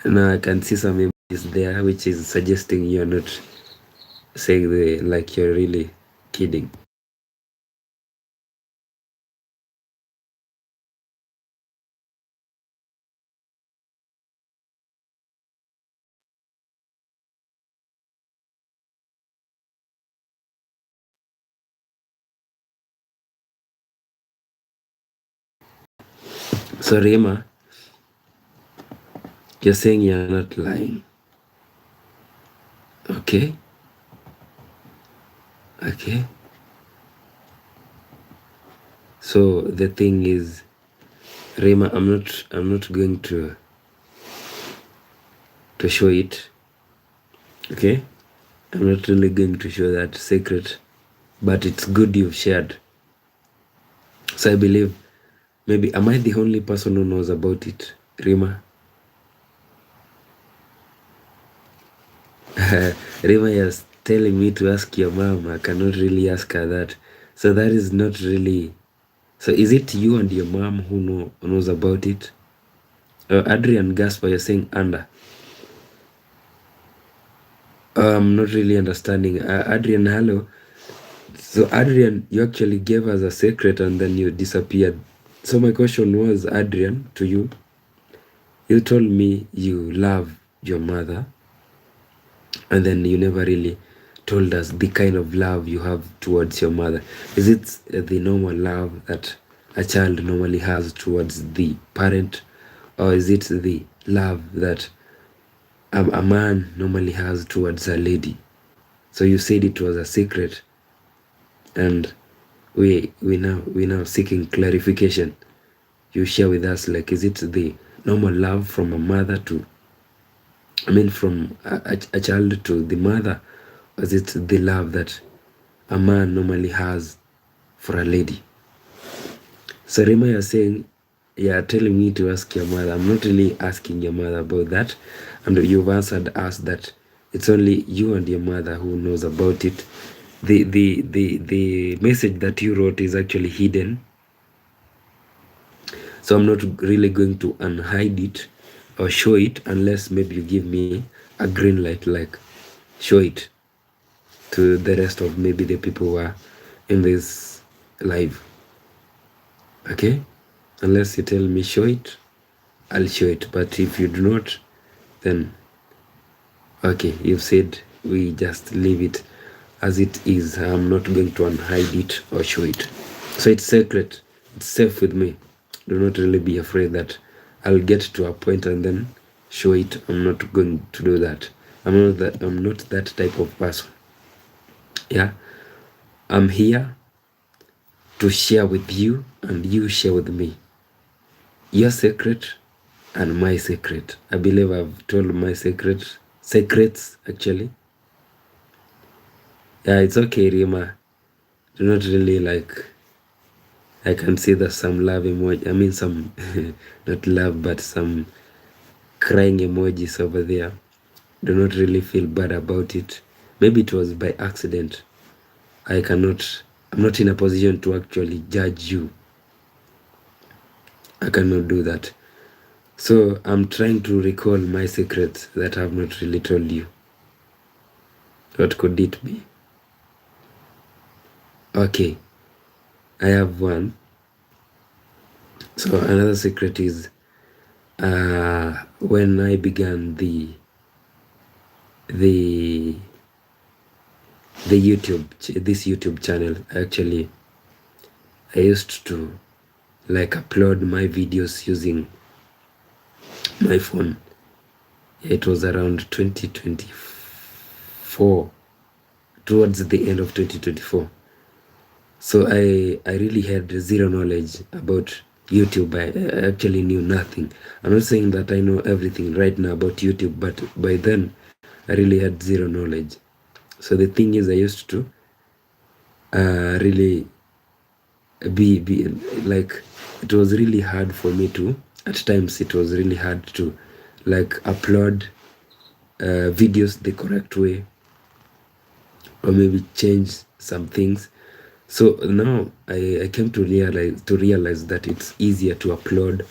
Now I can see some images there which is suggesting you're not saying like you're really kidding. So Rima, you're saying you're not lying. Okay. Okay. So the thing is, Rima, I'm not going to show it. Okay? I'm not really going to show that secret, but it's good you've shared. So I believe, maybe, am I the only person who knows about it, Rima? Rima is telling me to ask your mom. I cannot really ask her that. So that is not really. So is it you and your mom who knows about it? Adrian Gaspar, you're saying under. I'm not really understanding. Adrian, hello. So Adrian, you actually gave us a secret and then you disappeared. So my question was, Adrian, to you. You told me you love your mother, and then you never really told us the kind of love you have towards your mother. Is it the normal love that a child normally has towards the parent, or is it the love that a man normally has towards a lady? So you said it was a secret, and we now seeking clarification. You share with us, like, is it the normal love from a mother to, from a child to the mother, or is it the love that a man normally has for a lady? So Rima, you're saying, you're telling me to ask your mother. I'm not really asking your mother about that, and you've answered us that it's only you and your mother who knows about it. The message that you wrote is actually hidden, so I'm not really going to unhide it or show it unless maybe you give me a green light, like show it to the rest of maybe the people who are in this live. Okay, unless you tell me show it, I'll show it. But if you do not, then okay, you've said we just leave it as it is. I'm not going to unhide it or show it. So it's secret, it's safe with me. Do not really be afraid that I'll get to a point and then show it. I'm not going to do that. I'm not that type of person. Yeah, I'm here to share with you and you share with me. Your secret and my secret. I believe I've told my secrets actually. Yeah, it's okay, Rima. Do not really like, I can see there's some love emoji. Some, not love, but some crying emojis over there. Do not really feel bad about it. Maybe it was by accident. I'm not in a position to actually judge you. I cannot do that. So I'm trying to recall my secrets that I've not really told you. What could it be? Okay, I have one. So another secret is when I began this YouTube channel, actually I used to like upload my videos using my phone. It was around 2024, towards the end of 2024. So I really had zero knowledge about YouTube. I actually knew nothing. I'm not saying that I know everything right now about YouTube, but by then I really had zero knowledge. So the thing is, I used to really be like, it was really hard for me to, at times it was really hard to like upload videos the correct way, or maybe change some things. So now I came to realize that it's easier to upload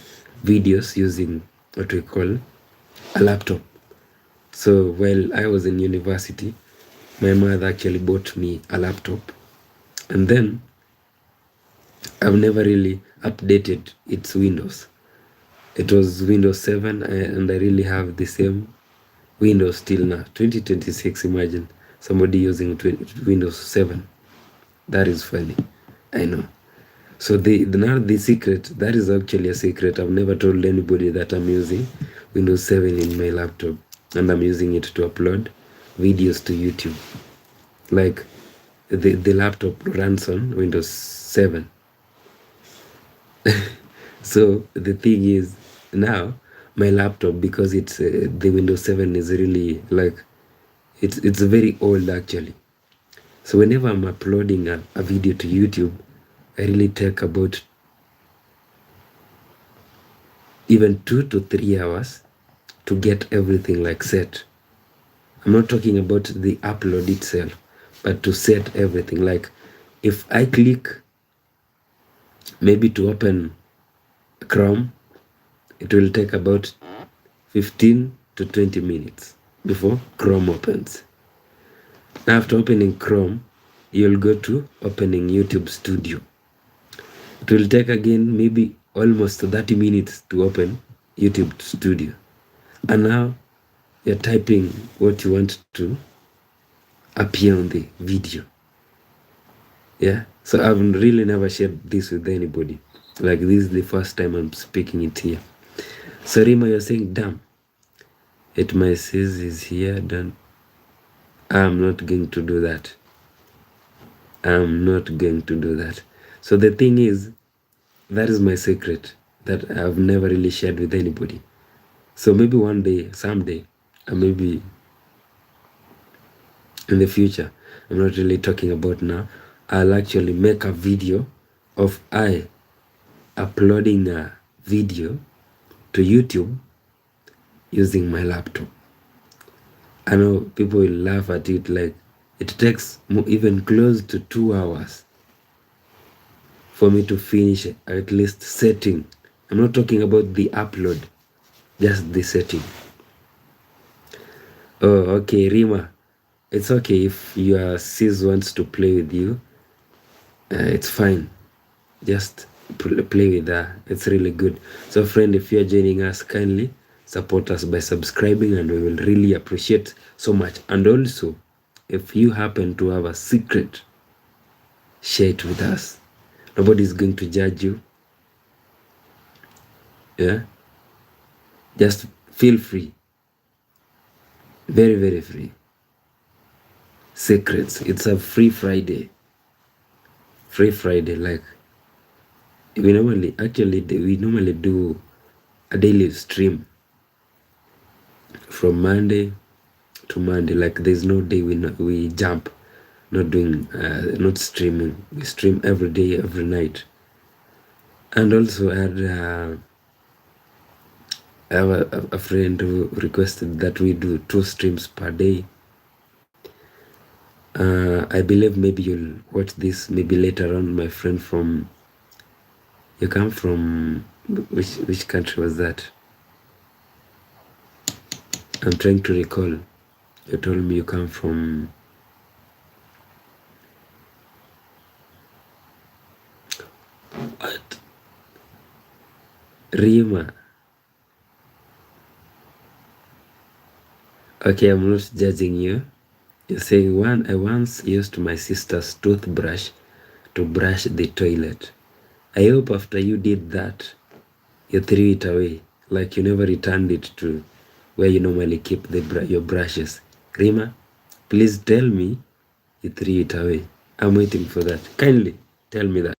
videos using what we call a laptop. So while I was in university, my mother actually bought me a laptop, and then I've never really updated its Windows. It was Windows 7, and I really have the same Windows till now, 2026. Imagine somebody using Windows 7. That is funny, I know. So the secret, that is actually a secret. I've never told anybody that I'm using Windows 7 in my laptop, and I'm using it to upload videos to YouTube. Like the laptop runs on Windows 7. So the thing is, now my laptop, because it's the Windows 7 is really like, it's very old actually. So whenever I'm uploading a video to YouTube, I really take about even 2 to 3 hours to get everything like set. I'm not talking about the upload itself, but to set everything. Like if I click maybe to open Chrome, it will take about 15 to 20 minutes before Chrome opens. Now after opening Chrome, you'll go to opening YouTube Studio. It will take again maybe almost 30 minutes to open YouTube Studio. And now you're typing what you want to appear on the video. Yeah, so I've really never shared this with anybody. Like this is the first time I'm speaking it here. So Rima, you're saying, damn, it my says is here, done. I'm not going to do that. I'm not going to do that. So the thing is, that is my secret that I've never really shared with anybody. So maybe one day, someday, or maybe in the future, I'm not really talking about now, I'll actually make a video of I uploading a video to YouTube using my laptop. I know people will laugh at it, like it takes even close to 2 hours for me to finish at least setting. I'm not talking about the upload, just the setting. Oh, okay, Rima. It's okay if your sis wants to play with you. It's fine. Just play with her. It's really good. So friend, if you're joining us, kindly support us by subscribing, and we will really appreciate so much. And also, if you happen to have a secret, share it with us. Nobody's going to judge you. Yeah, just feel free. Very, very free. Secrets. It's a free Friday. Free Friday. Like we normally do a daily stream from Monday to Monday. Like there's no day we jump, not doing, not streaming. We stream every day, every night. And also I have a friend who requested that we do 2 streams per day. I believe maybe you'll watch this maybe later on. My friend from, you come from, which country was that? I'm trying to recall. You told me you come from, what? Rima. Okay, I'm not judging you. You're saying, I once used my sister's toothbrush to brush the toilet. I hope after you did that, you threw it away, like you never returned it to where you normally keep your brushes. Rima, please tell me you threw it away. I'm waiting for that. Kindly tell me that.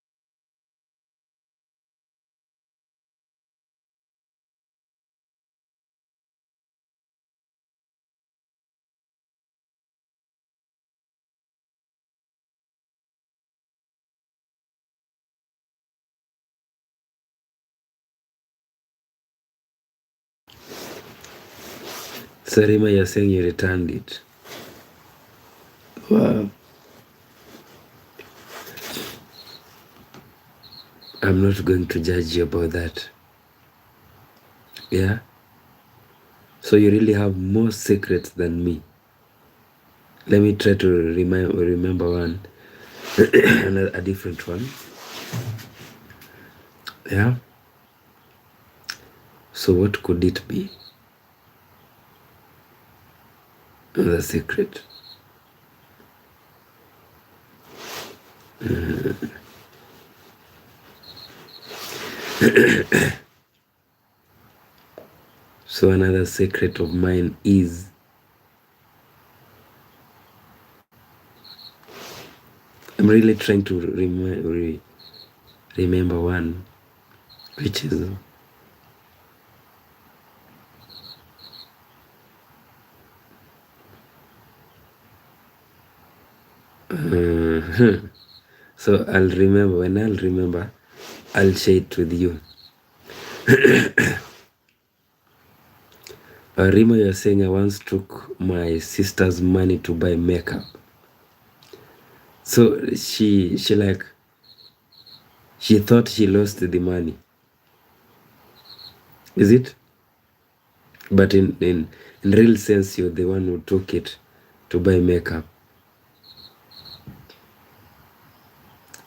So Rima, you're saying you returned it. Wow. I'm not going to judge you about that. Yeah? So you really have more secrets than me. Let me try to remember one, a different one. Yeah? So what could it be? The secret. So another secret of mine is I'm really trying to remember one, which is so I'll remember. When I'll remember, I'll share it with you. Rima, you're saying I once took my sister's money to buy makeup. So she thought she lost the money. Is it? But in real sense, you're the one who took it to buy makeup.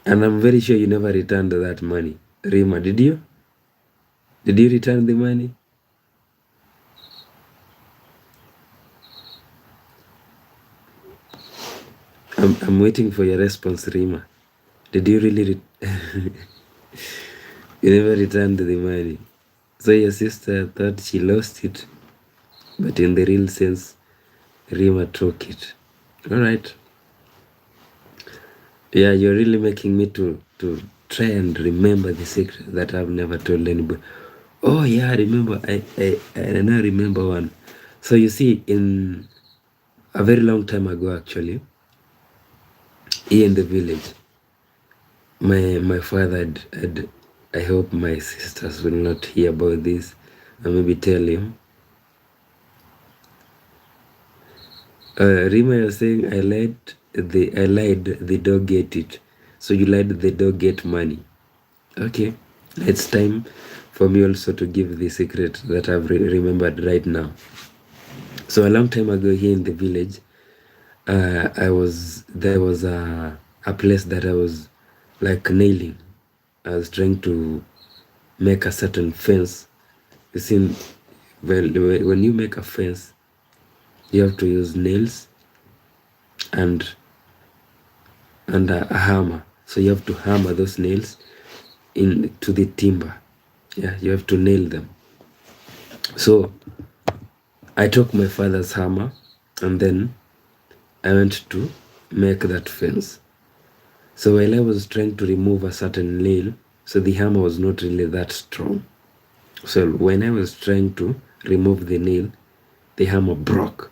And I'm very sure you never returned that money. Rima, did you? Did you return the money? I'm waiting for your response, Rima. Did you really you never returned the money? So your sister thought she lost it, but in the real sense, Rima took it. All right. Yeah, you're really making me to try and remember the secret that I've never told anybody. Oh yeah, I remember. I now remember one. So you see, in a very long time ago, actually, here in the village, my father had I hope my sisters will not hear about this. I maybe tell him. Rima, you're saying I lied the dog get it. So you lied the dog get money. Okay, it's time for me also to give the secret that I've remembered right now. So a long time ago here in the village, there was a place that I was like nailing. I was trying to make a certain fence. You see, when you make a fence, you have to use nails and a hammer. So you have to hammer those nails into the timber. Yeah, you have to nail them. So I took my father's hammer and then I went to make that fence. So while I was trying to remove a certain nail, so the hammer was not really that strong. So when I was trying to remove the nail, the hammer broke.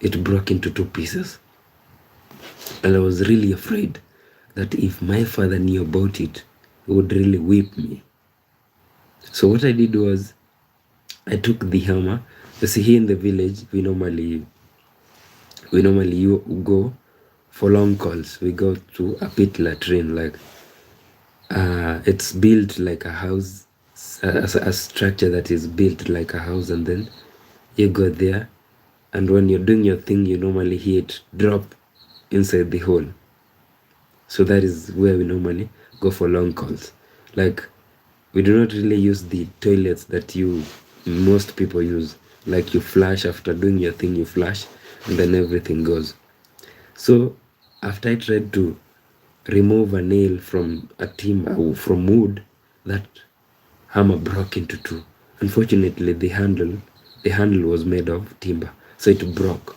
It broke into 2 pieces. And I was really afraid that if my father knew about it, he would really whip me. So what I did was, I took the hammer. You see, here in the village, we normally go for long calls. We go to a pit latrine, like it's built like a house, a structure that is built like a house, and then you go there, and when you're doing your thing, you normally hear it drop inside the hole. So that is where we normally go for long calls. Like, we do not really use the toilets that most people use. Like, you flush after doing your thing, you flush, and then everything goes. So after I tried to remove a nail from a timber, from wood, that hammer broke into 2. Unfortunately, the handle was made of timber, so it broke.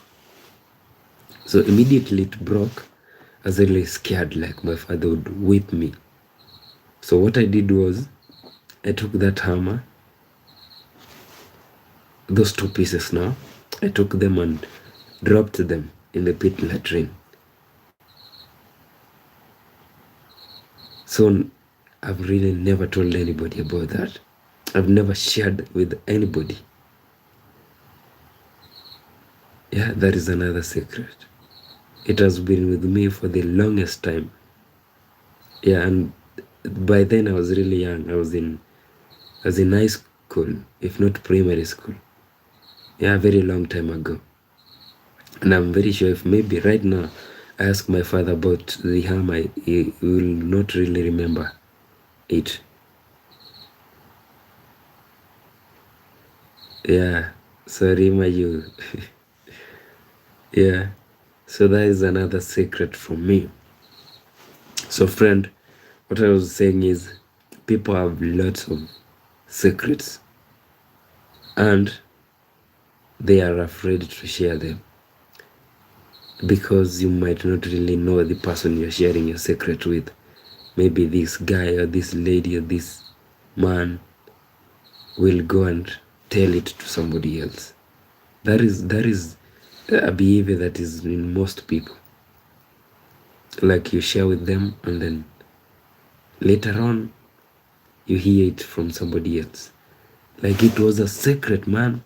So immediately it broke. I was really scared, like my father would whip me. So what I did was, I took that hammer, those 2 pieces now, I took them and dropped them in the pit latrine. So I've really never told anybody about that. I've never shared with anybody. Yeah, that is another secret. It has been with me for the longest time. Yeah, and by then I was really young. I was in high school, if not primary school. Yeah, a very long time ago. And I'm very sure if maybe right now I ask my father about the hammer, he will not really remember it. Yeah, sorry, you. Yeah, so that is another secret from me. So friend, what I was saying is, people have lots of secrets and they are afraid to share them because you might not really know the person you're sharing your secret with. Maybe this guy or this lady or this man will go and tell it to somebody else. That is a behavior that is in most people. Like, you share with them and then later on you hear it from somebody else. Like, it was a secret, man.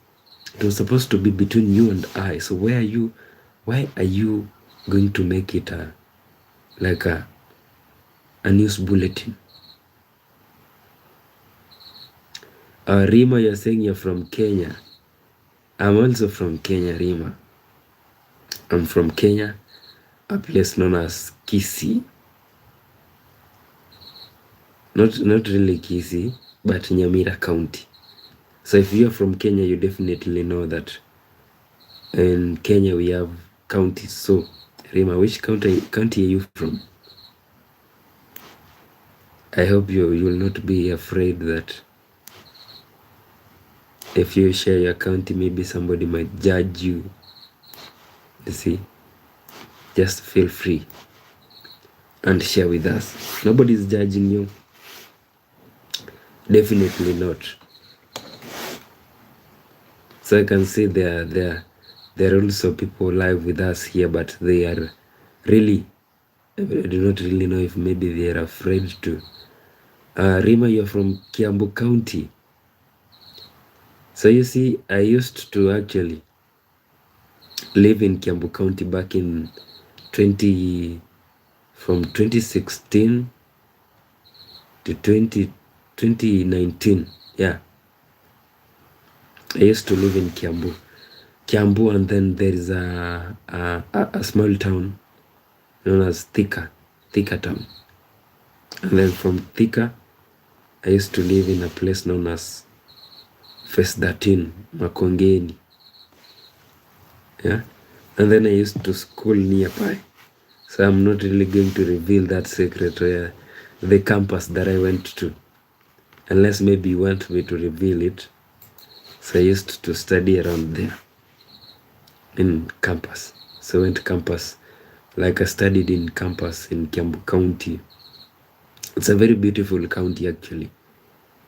It was supposed to be between you and I. So why are you going to make it like a news bulletin? Rima, you're saying you're from Kenya. I'm also from Kenya, Rima. I'm from Kenya, a place known as Kisii. Not really Kisii, but Nyamira County. So if you're from Kenya, you definitely know that in Kenya we have counties. So Rima, which county are you from? I hope you will not be afraid that if you share your county, maybe somebody might judge you. You see, just feel free and share with us. Nobody's judging you. Definitely not. So I can see there are also people live with us here, but they are really, I do not really know if maybe they are afraid to. Rima, you're from Kiambu County. So you see, I used to actually live in Kiambu County back in from 2016 to 2019. Yeah. I used to live in Kiambu, and then there is a small town known as Thika town. And then from Thika, I used to live in a place known as Phase 13, Makongeni. Yeah. And then I used to school nearby. So I'm not really going to reveal that secret where the campus that I went to, unless maybe you want me to reveal it. So I used to study around there in campus. So I went to campus, like I studied in campus in Kiambu County. It's a very beautiful county actually.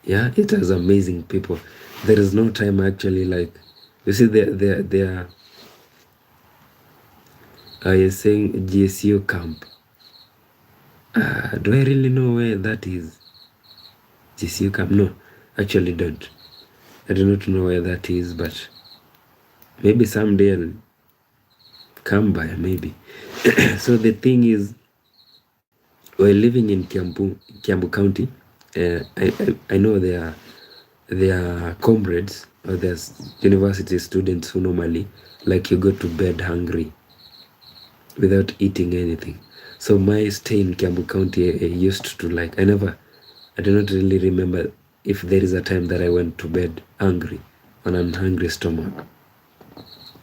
Yeah, it has amazing people. There is no time actually, like, you see you're saying GSU camp. Do I really know where that is? GSU camp? No, actually don't. I do not know where that is, but maybe someday I'll come by, maybe. So the thing is, we're living in Kiambu County. I know there are comrades, or there's university students who normally, like, you go to bed hungry without eating anything. So my stay in Kiambu County, I used to, like, I do not really remember if there is a time that I went to bed hungry, on an hungry stomach.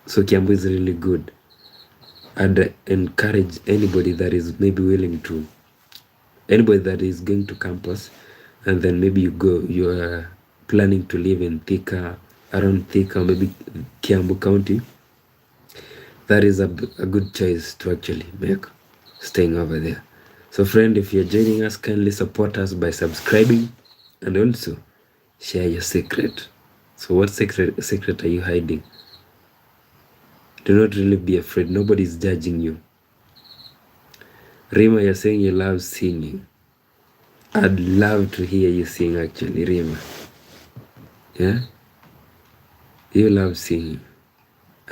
So Kiambu is really good. I'd encourage anybody that is maybe anybody that is going to campus, and then maybe you are planning to live in Thika, around Thika, or maybe Kiambu County, that is a good choice to actually make, staying over there. So friend, if you're joining us, kindly support us by subscribing, and also share your secret. So what secret are you hiding? Do not really be afraid. Nobody's judging you. Rima, you're saying you love singing. I'd love to hear you sing actually, Rima. Yeah? You love singing.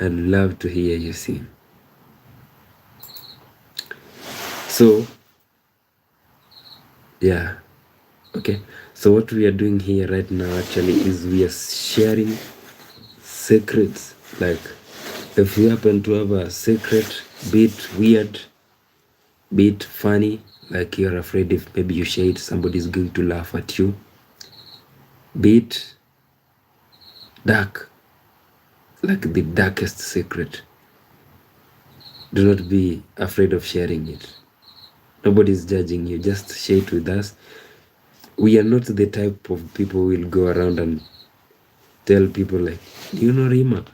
I'd love to hear you sing. So, yeah. Okay. So what we are doing here right now actually is we are sharing secrets. Like, if you happen to have a secret, be it weird, be it funny, like you're afraid if maybe you share it, somebody's going to laugh at you, be it dark, like the darkest secret, do not be afraid of sharing it. Nobody's judging you. Just share it with us. We are not the type of people who will go around and tell people like, do you know Rima?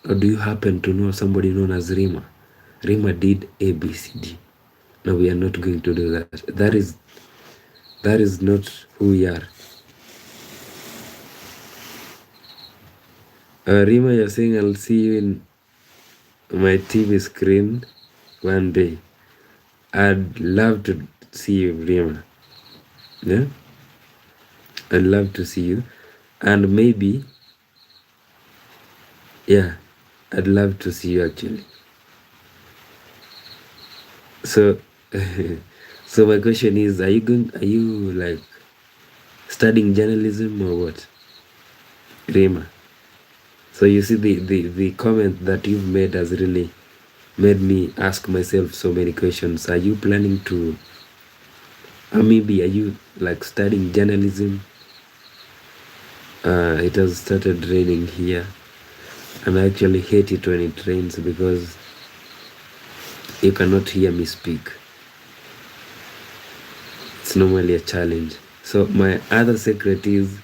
Or do you happen to know somebody known as Rima? Rima did A, B, C, D. No, we are not going to do that. That is not who we are. Rima, you're saying I'll see you in my TV screen one day. I'd love to see you, Rima. Yeah? I'd love to see you. And maybe Yeah, I'd love to see you actually. So, so my question is, are you like studying journalism or what? Rima. So you see the comment that you've made has really made me ask myself so many questions. Are you planning to, or maybe are you like studying journalism? It has started raining here, and I actually hate it when it rains because you cannot hear me speak. It's normally a challenge. So my other secret is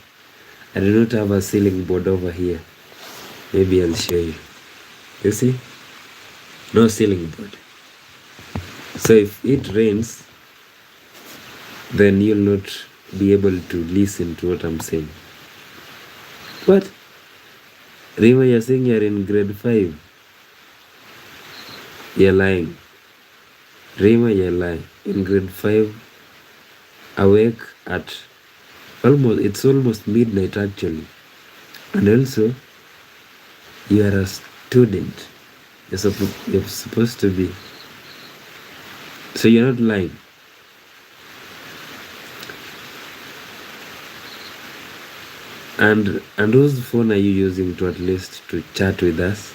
I do not have a ceiling board over here. Maybe I'll show you. You see? No ceiling board. So if it rains, then you'll not be able to listen to what I'm saying. What? Rima, you're saying you're in grade 5. You're lying. Rima, you're lying. In grade 5, awake at it's almost midnight actually. And also, you are a student. You're supposed to be. So you're not lying. And whose phone are you using to at least to chat with us?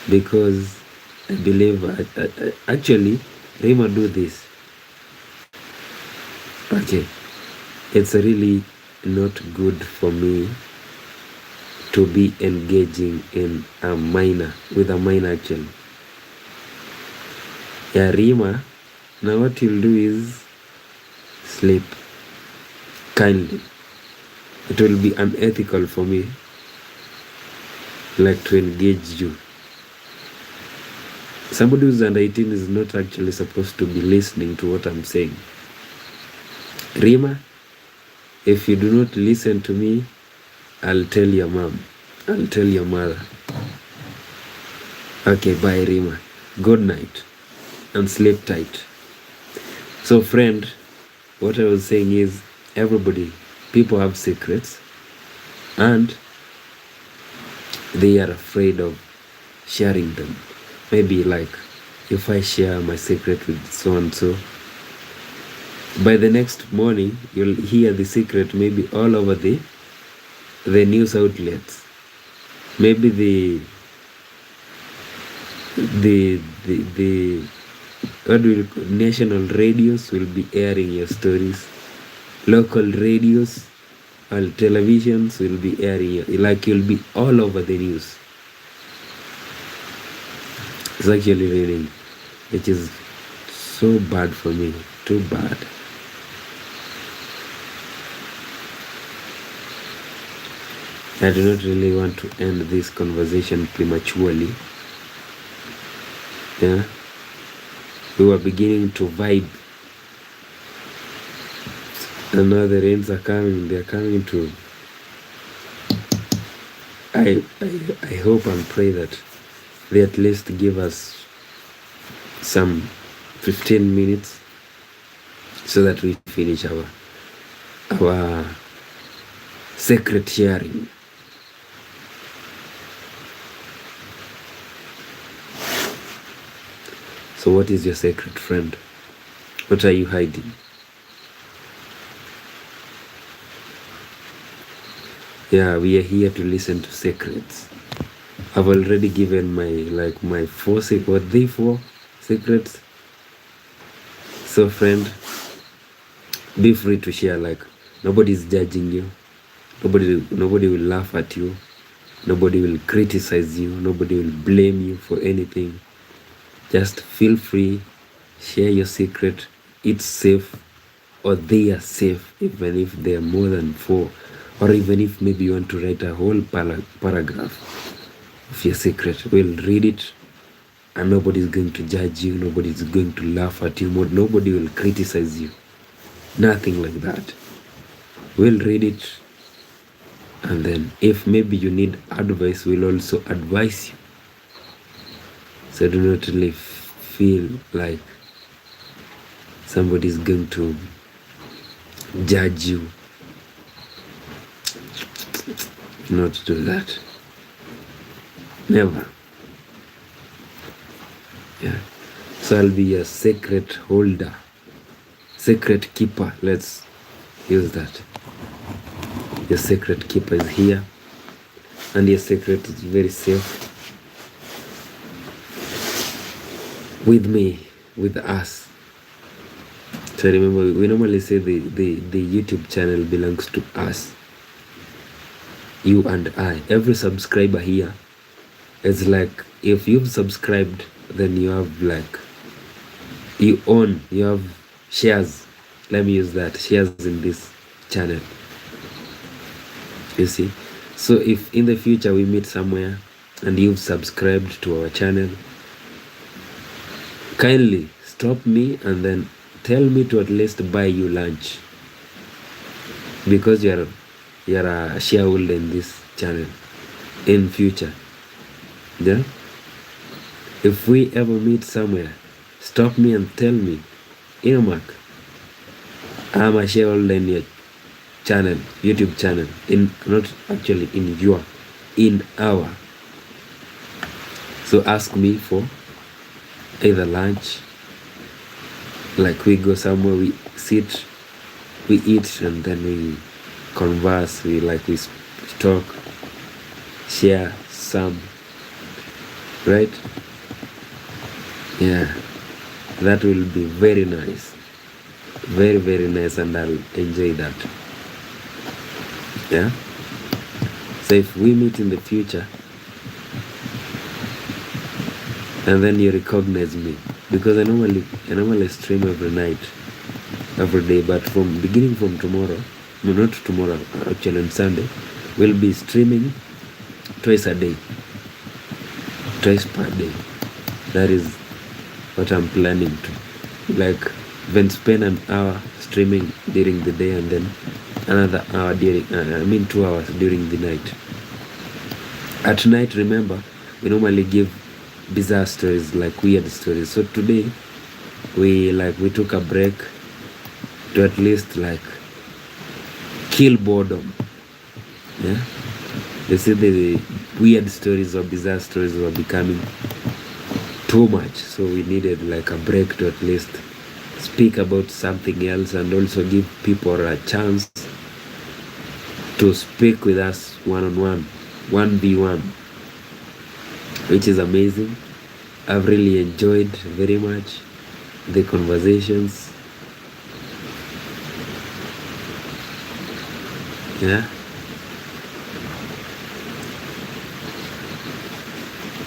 Because I believe actually Rima, do this. Okay, it's really not good for me to be engaging in a minor with a minor actually. Yeah, Rima, now what you'll do is sleep kindly. It will be unethical for me like to engage you. Somebody who's under 18 is not actually supposed to be listening to what I'm saying. Rima, if you do not listen to me, I'll tell your mom. I'll tell your mother. Okay, bye Rima. Good night and sleep tight. So friend, what I was saying is people have secrets and they are afraid of sharing them. Maybe like if I share my secret with so and so, by the next morning you'll hear the secret maybe all over the news outlets. Maybe the national radios will be airing your stories. Local radios or televisions will be airing like you'll be all over the news. It's actually raining, which is so bad for me. Too bad. I do not really want to end this conversation prematurely. Yeah, we were beginning to vibe, and now the rains are coming. They're coming to. I hope and pray that they at least give us some 15 minutes so that we finish our secret sharing. So what is your secret, friend? What are you hiding? Yeah, we are here to listen to secrets. I've already given my 4 secrets. So friend, be free to share. Like nobody's judging you. Nobody will laugh at you. Nobody will criticize you. Nobody will blame you for anything. Just feel free, share your secret. It's safe, or they are safe, even if they are more than 4, or even if maybe you want to write a whole paragraph of your secret. We'll read it, and nobody's going to judge you. Nobody's going to laugh at you. Nobody will criticize you. Nothing like that. We'll read it, and then if maybe you need advice, we'll also advise you. So do not really feel like somebody's going to judge you. Not do that. Never. Yeah. So I'll be a secret holder, secret keeper. Let's use that. Your secret keeper is here, and your secret is very safe with me, with us. So remember, we normally say the YouTube channel belongs to us, you and I. Every subscriber here is like, if you've subscribed, then you have like, you own, you have shares. Let me use that, shares in this channel. You see? So if in the future we meet somewhere and you've subscribed to our channel, kindly stop me and then tell me to at least buy you lunch, because you're a shareholder in this channel in future. Yeah? If we ever meet somewhere, stop me and tell me, Mark, I'm a shareholder in your channel, YouTube channel, not actually in your, in our. So ask me for either lunch, like we go somewhere, we sit, we eat, and then we converse, we talk, share some, right? Yeah, that will be very nice, very, very nice, and I'll enjoy that. Yeah. So if we meet in the future and then you recognize me, because I normally stream every night, every day, but beginning from tomorrow, no, not tomorrow, actually on Sunday, we'll be streaming twice a day, twice per day. That is what I'm planning to, like, then spend an hour streaming during the day and then another hour during 2 hours during the night. At night, remember, we normally give bizarre stories, like weird stories. So today we took a break to at least like kill boredom. Yeah, you see, the weird stories or bizarre stories were becoming too much, so we needed like a break to at least speak about something else and also give people a chance to speak with us one-on-one, 1v1, which is amazing. I've really enjoyed very much the conversations. Yeah,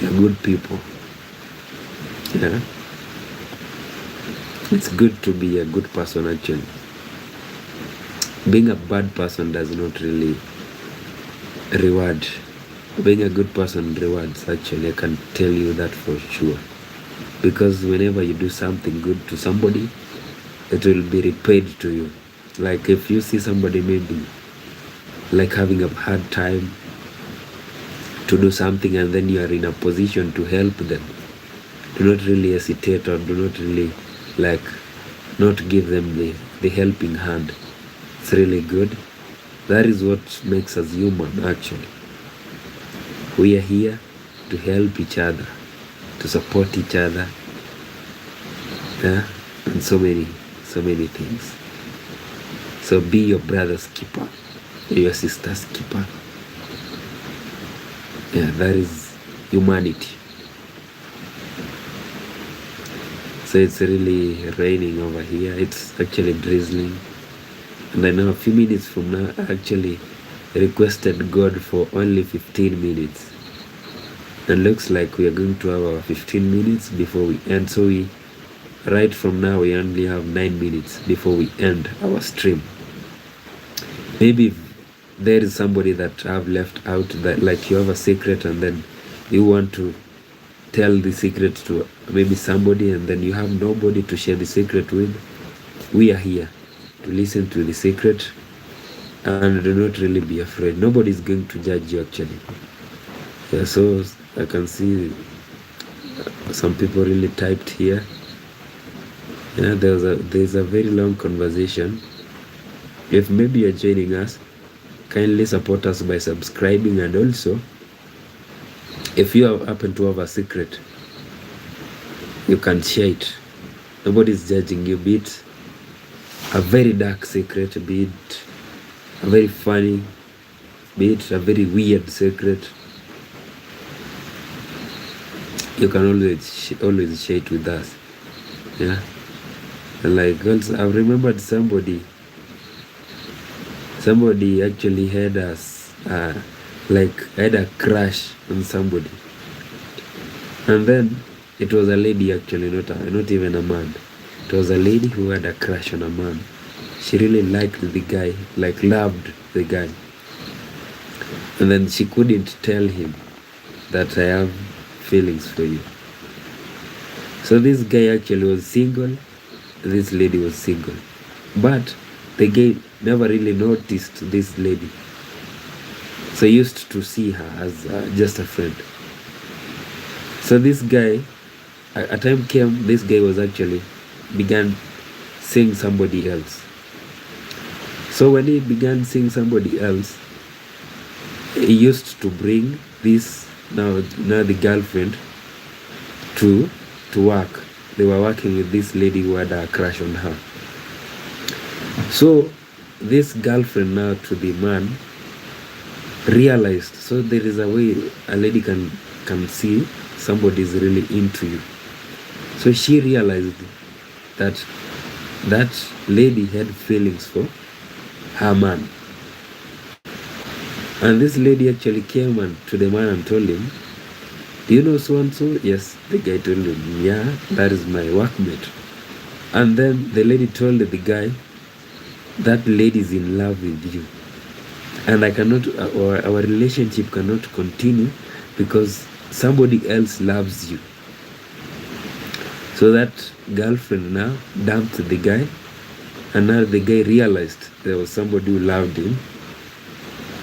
they're good people. Yeah, it's good to be a good person. Actually, being a bad person does not really reward. Being a good person rewards, actually. I can tell you that for sure, because whenever you do something good to somebody, it will be repaid to you. Like if you see somebody maybe like having a hard time to do something and then you are in a position to help them, do not really hesitate, or do not really not give them the helping hand. It's really good. That is what makes us human, actually. We are here to help each other, to support each other, yeah, and so many things. So be your brother's keeper, your sister's keeper. Yeah, that is humanity. So it's really raining over here. It's actually drizzling. And I know a few minutes from now, I actually requested God for only 15 minutes. And looks like we are going to have our 15 minutes before we end. So right from now, we only have 9 minutes before we end our stream. Maybe there is somebody that I've left out, that like you have a secret and then you want to tell the secret to maybe somebody and then you have nobody to share the secret with. We are here to listen to the secret, and do not really be afraid. Nobody is going to judge you, actually. Yeah, so I can see some people really typed here. Yeah, there's a very long conversation. If maybe you're joining us, kindly support us by subscribing and also If you happen to have a secret, you can share it. Nobody's judging you, be it a very dark secret, be it a very funny, be it a very weird secret. You can always share it with us. Yeah. Like also, I've remembered somebody actually had had a crush on somebody, and then it was a lady actually, not even a man. It was a lady who had a crush on a man. She really liked the guy, like loved the guy, and then she couldn't tell him that I have feelings for you. So this guy actually was single, this lady was single, but the guy never really noticed this lady, so he used to see her as just a friend. So this guy, a time came, this guy was actually began seeing somebody else. So when he began seeing somebody else, he used to bring this now the girlfriend to work. They were working with this lady who had a crush on her. So this girlfriend now to the man realized, so there is a way a lady can see somebody is really into you. So she realized that lady had feelings for her man. And this lady actually came to the man and told him, do you know so and so? Yes. The guy told him, yeah, that is my workmate. And then the lady told the guy, that lady is in love with you, and I cannot, our relationship cannot continue because somebody else loves you. So that girlfriend now dumped the guy, and now the guy realized there was somebody who loved him,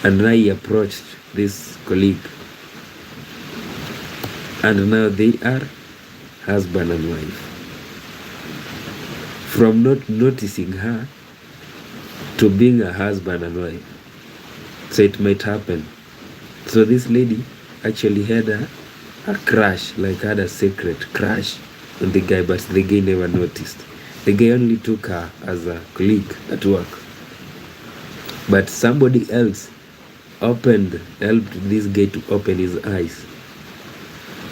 and now he approached this colleague, and now they are husband and wife. From not noticing her to being a husband and wife. So it might happen. So this lady actually had a crush, like had a secret crush on the guy, but the guy never noticed. The guy only took her as a colleague at work. But somebody else helped this guy to open his eyes.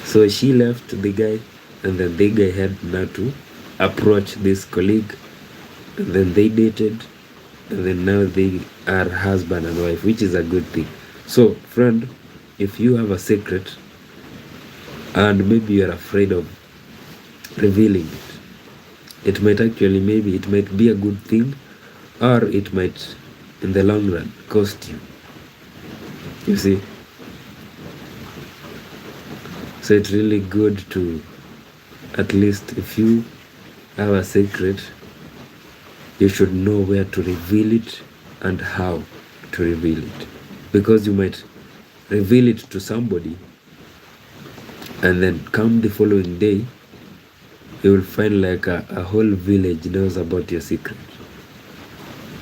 So she left the guy, and then the guy had now to approach this colleague, and then they dated, and then now they are husband and wife, which is a good thing. So friend, if you have a secret and maybe you're afraid of revealing it might actually, maybe it might be a good thing, or it might in the long run cost you. You see, so it's really good to, at least if you have a secret, you should know where to reveal it and how to reveal it, because you might reveal it to somebody and then come the following day you will find like a whole village knows about your secret.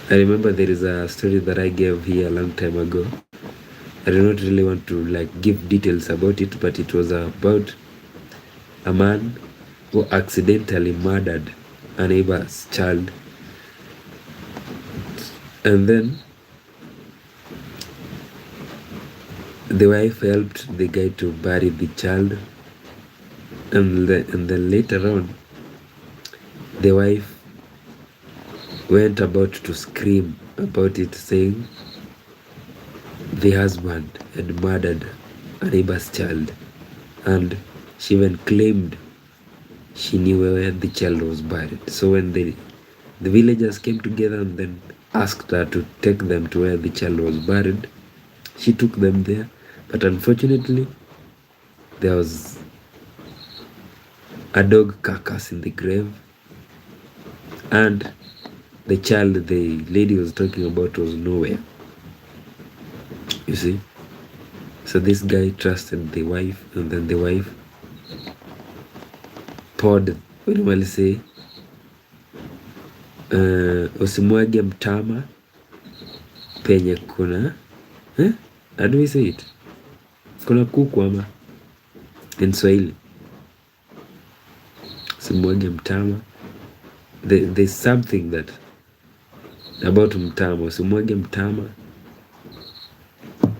I remember there is a story that I gave here a long time ago. I do not really want to like give details about it, but it was about a man who accidentally murdered a neighbor's child, and then the wife helped the guy to bury the child, and then later on the wife went about to scream about it, saying the husband had murdered a neighbor's child, and she even claimed she knew where the child was buried. So when the villagers came together and then asked her to take them to where the child was buried, she took them there, but unfortunately there was a dog carcass in the grave, and the child the lady was talking about was nowhere. You see, so this guy trusted the wife, and then the wife poured, what do I say, usimwage mtama penye kuna how do we say it, kuna kuku ama in Swahili. Usimwage mtama. There's something that about mtama. Usimwage mtama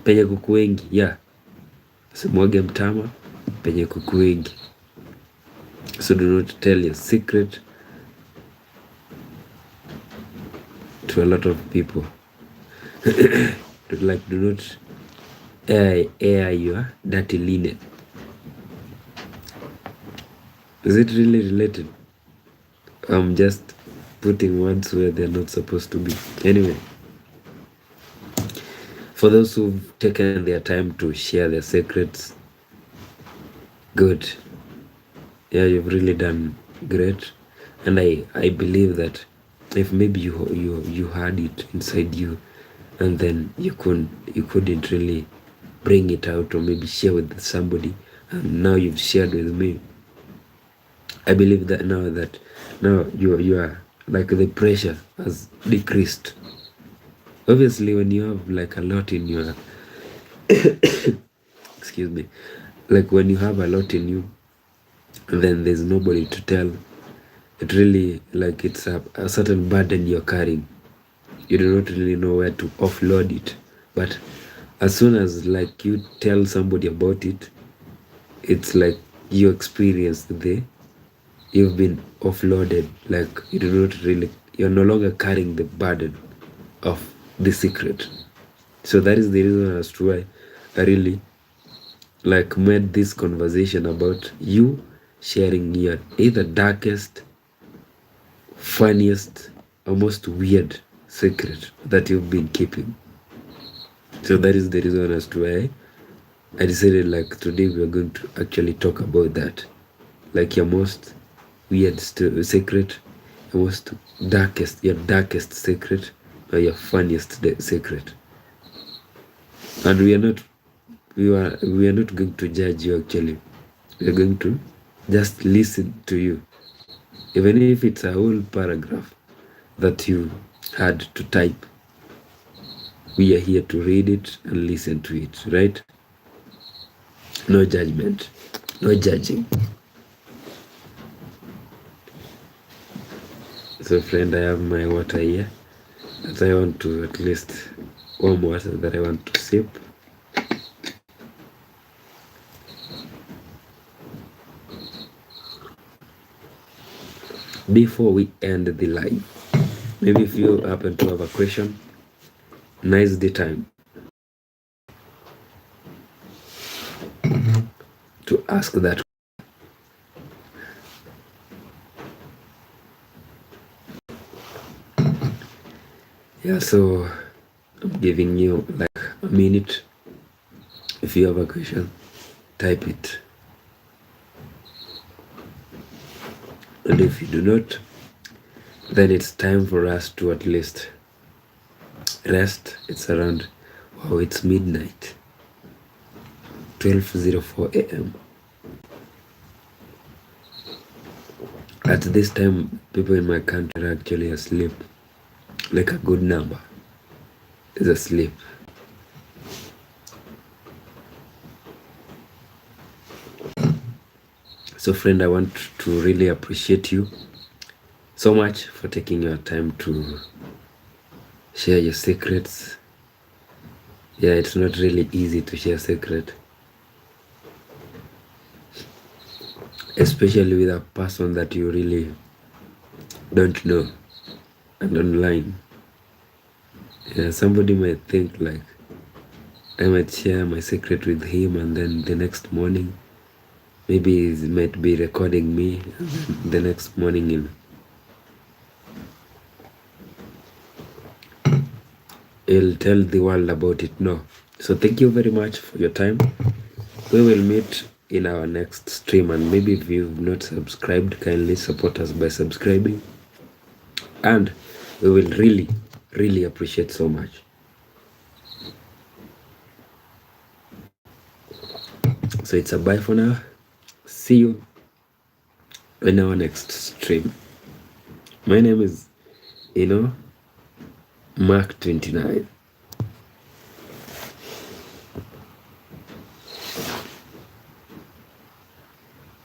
penye kuku wengi. Yeah. Usimwage mtama penye kuku wengi. So do not tell your secret to a lot of people. Do not air your dirty linen. Is it really related? I'm just putting words where they're not supposed to be. Anyway, for those who've taken their time to share their secrets, good. Yeah, you've really done great. And I believe that if maybe you had it inside you and then you couldn't really bring it out or maybe share with somebody, and now you've shared with me, I believe that now you are like the pressure has decreased. Obviously, when you have like a lot in your excuse me, like when you have a lot in you, then there's nobody to tell. It really like it's a certain burden you're carrying. You do not really know where to offload it. But as soon as like you tell somebody about it, it's like you experience you've been offloaded. Like you're no longer carrying the burden of the secret. So that is the reason as to why I really like made this conversation about you sharing your either darkest, funniest, or most weird secret that you've been keeping. So that is the reason as to why I decided like today we are going to actually talk about that. Like your most weird secret, your darkest secret, or your funniest secret. And we are not going to judge you actually. We are going to just listen to you. Even if it's a whole paragraph that you had to type, we are here to read it and listen to it, right? No judgment, no judging. So friend, I have my water here that I want to at least warm water that I want to sip. Before we end the live, maybe if you happen to have a question, now's the time to ask that. Yeah, so I'm giving you like a minute. If you have a question, type it. And if you do not, then it's time for us to at least rest. It's around, wow, it's midnight, 12:04 a.m. At this time, people in my country are actually asleep. Like a good number is asleep. So friend, I want to really appreciate you so much for taking your time to share your secrets. Yeah, it's not really easy to share secret, especially with a person that you really don't know and online. Yeah, somebody might think like I might share my secret with him and then the next morning maybe he might be recording me and then the next morning he'll tell the world about it. No. So thank you very much for your time. We will meet in our next stream, and maybe if you've not subscribed, kindly support us by subscribing, and we will really appreciate so much. So it's a bye for now. See you in our next stream. My name is Mark 29.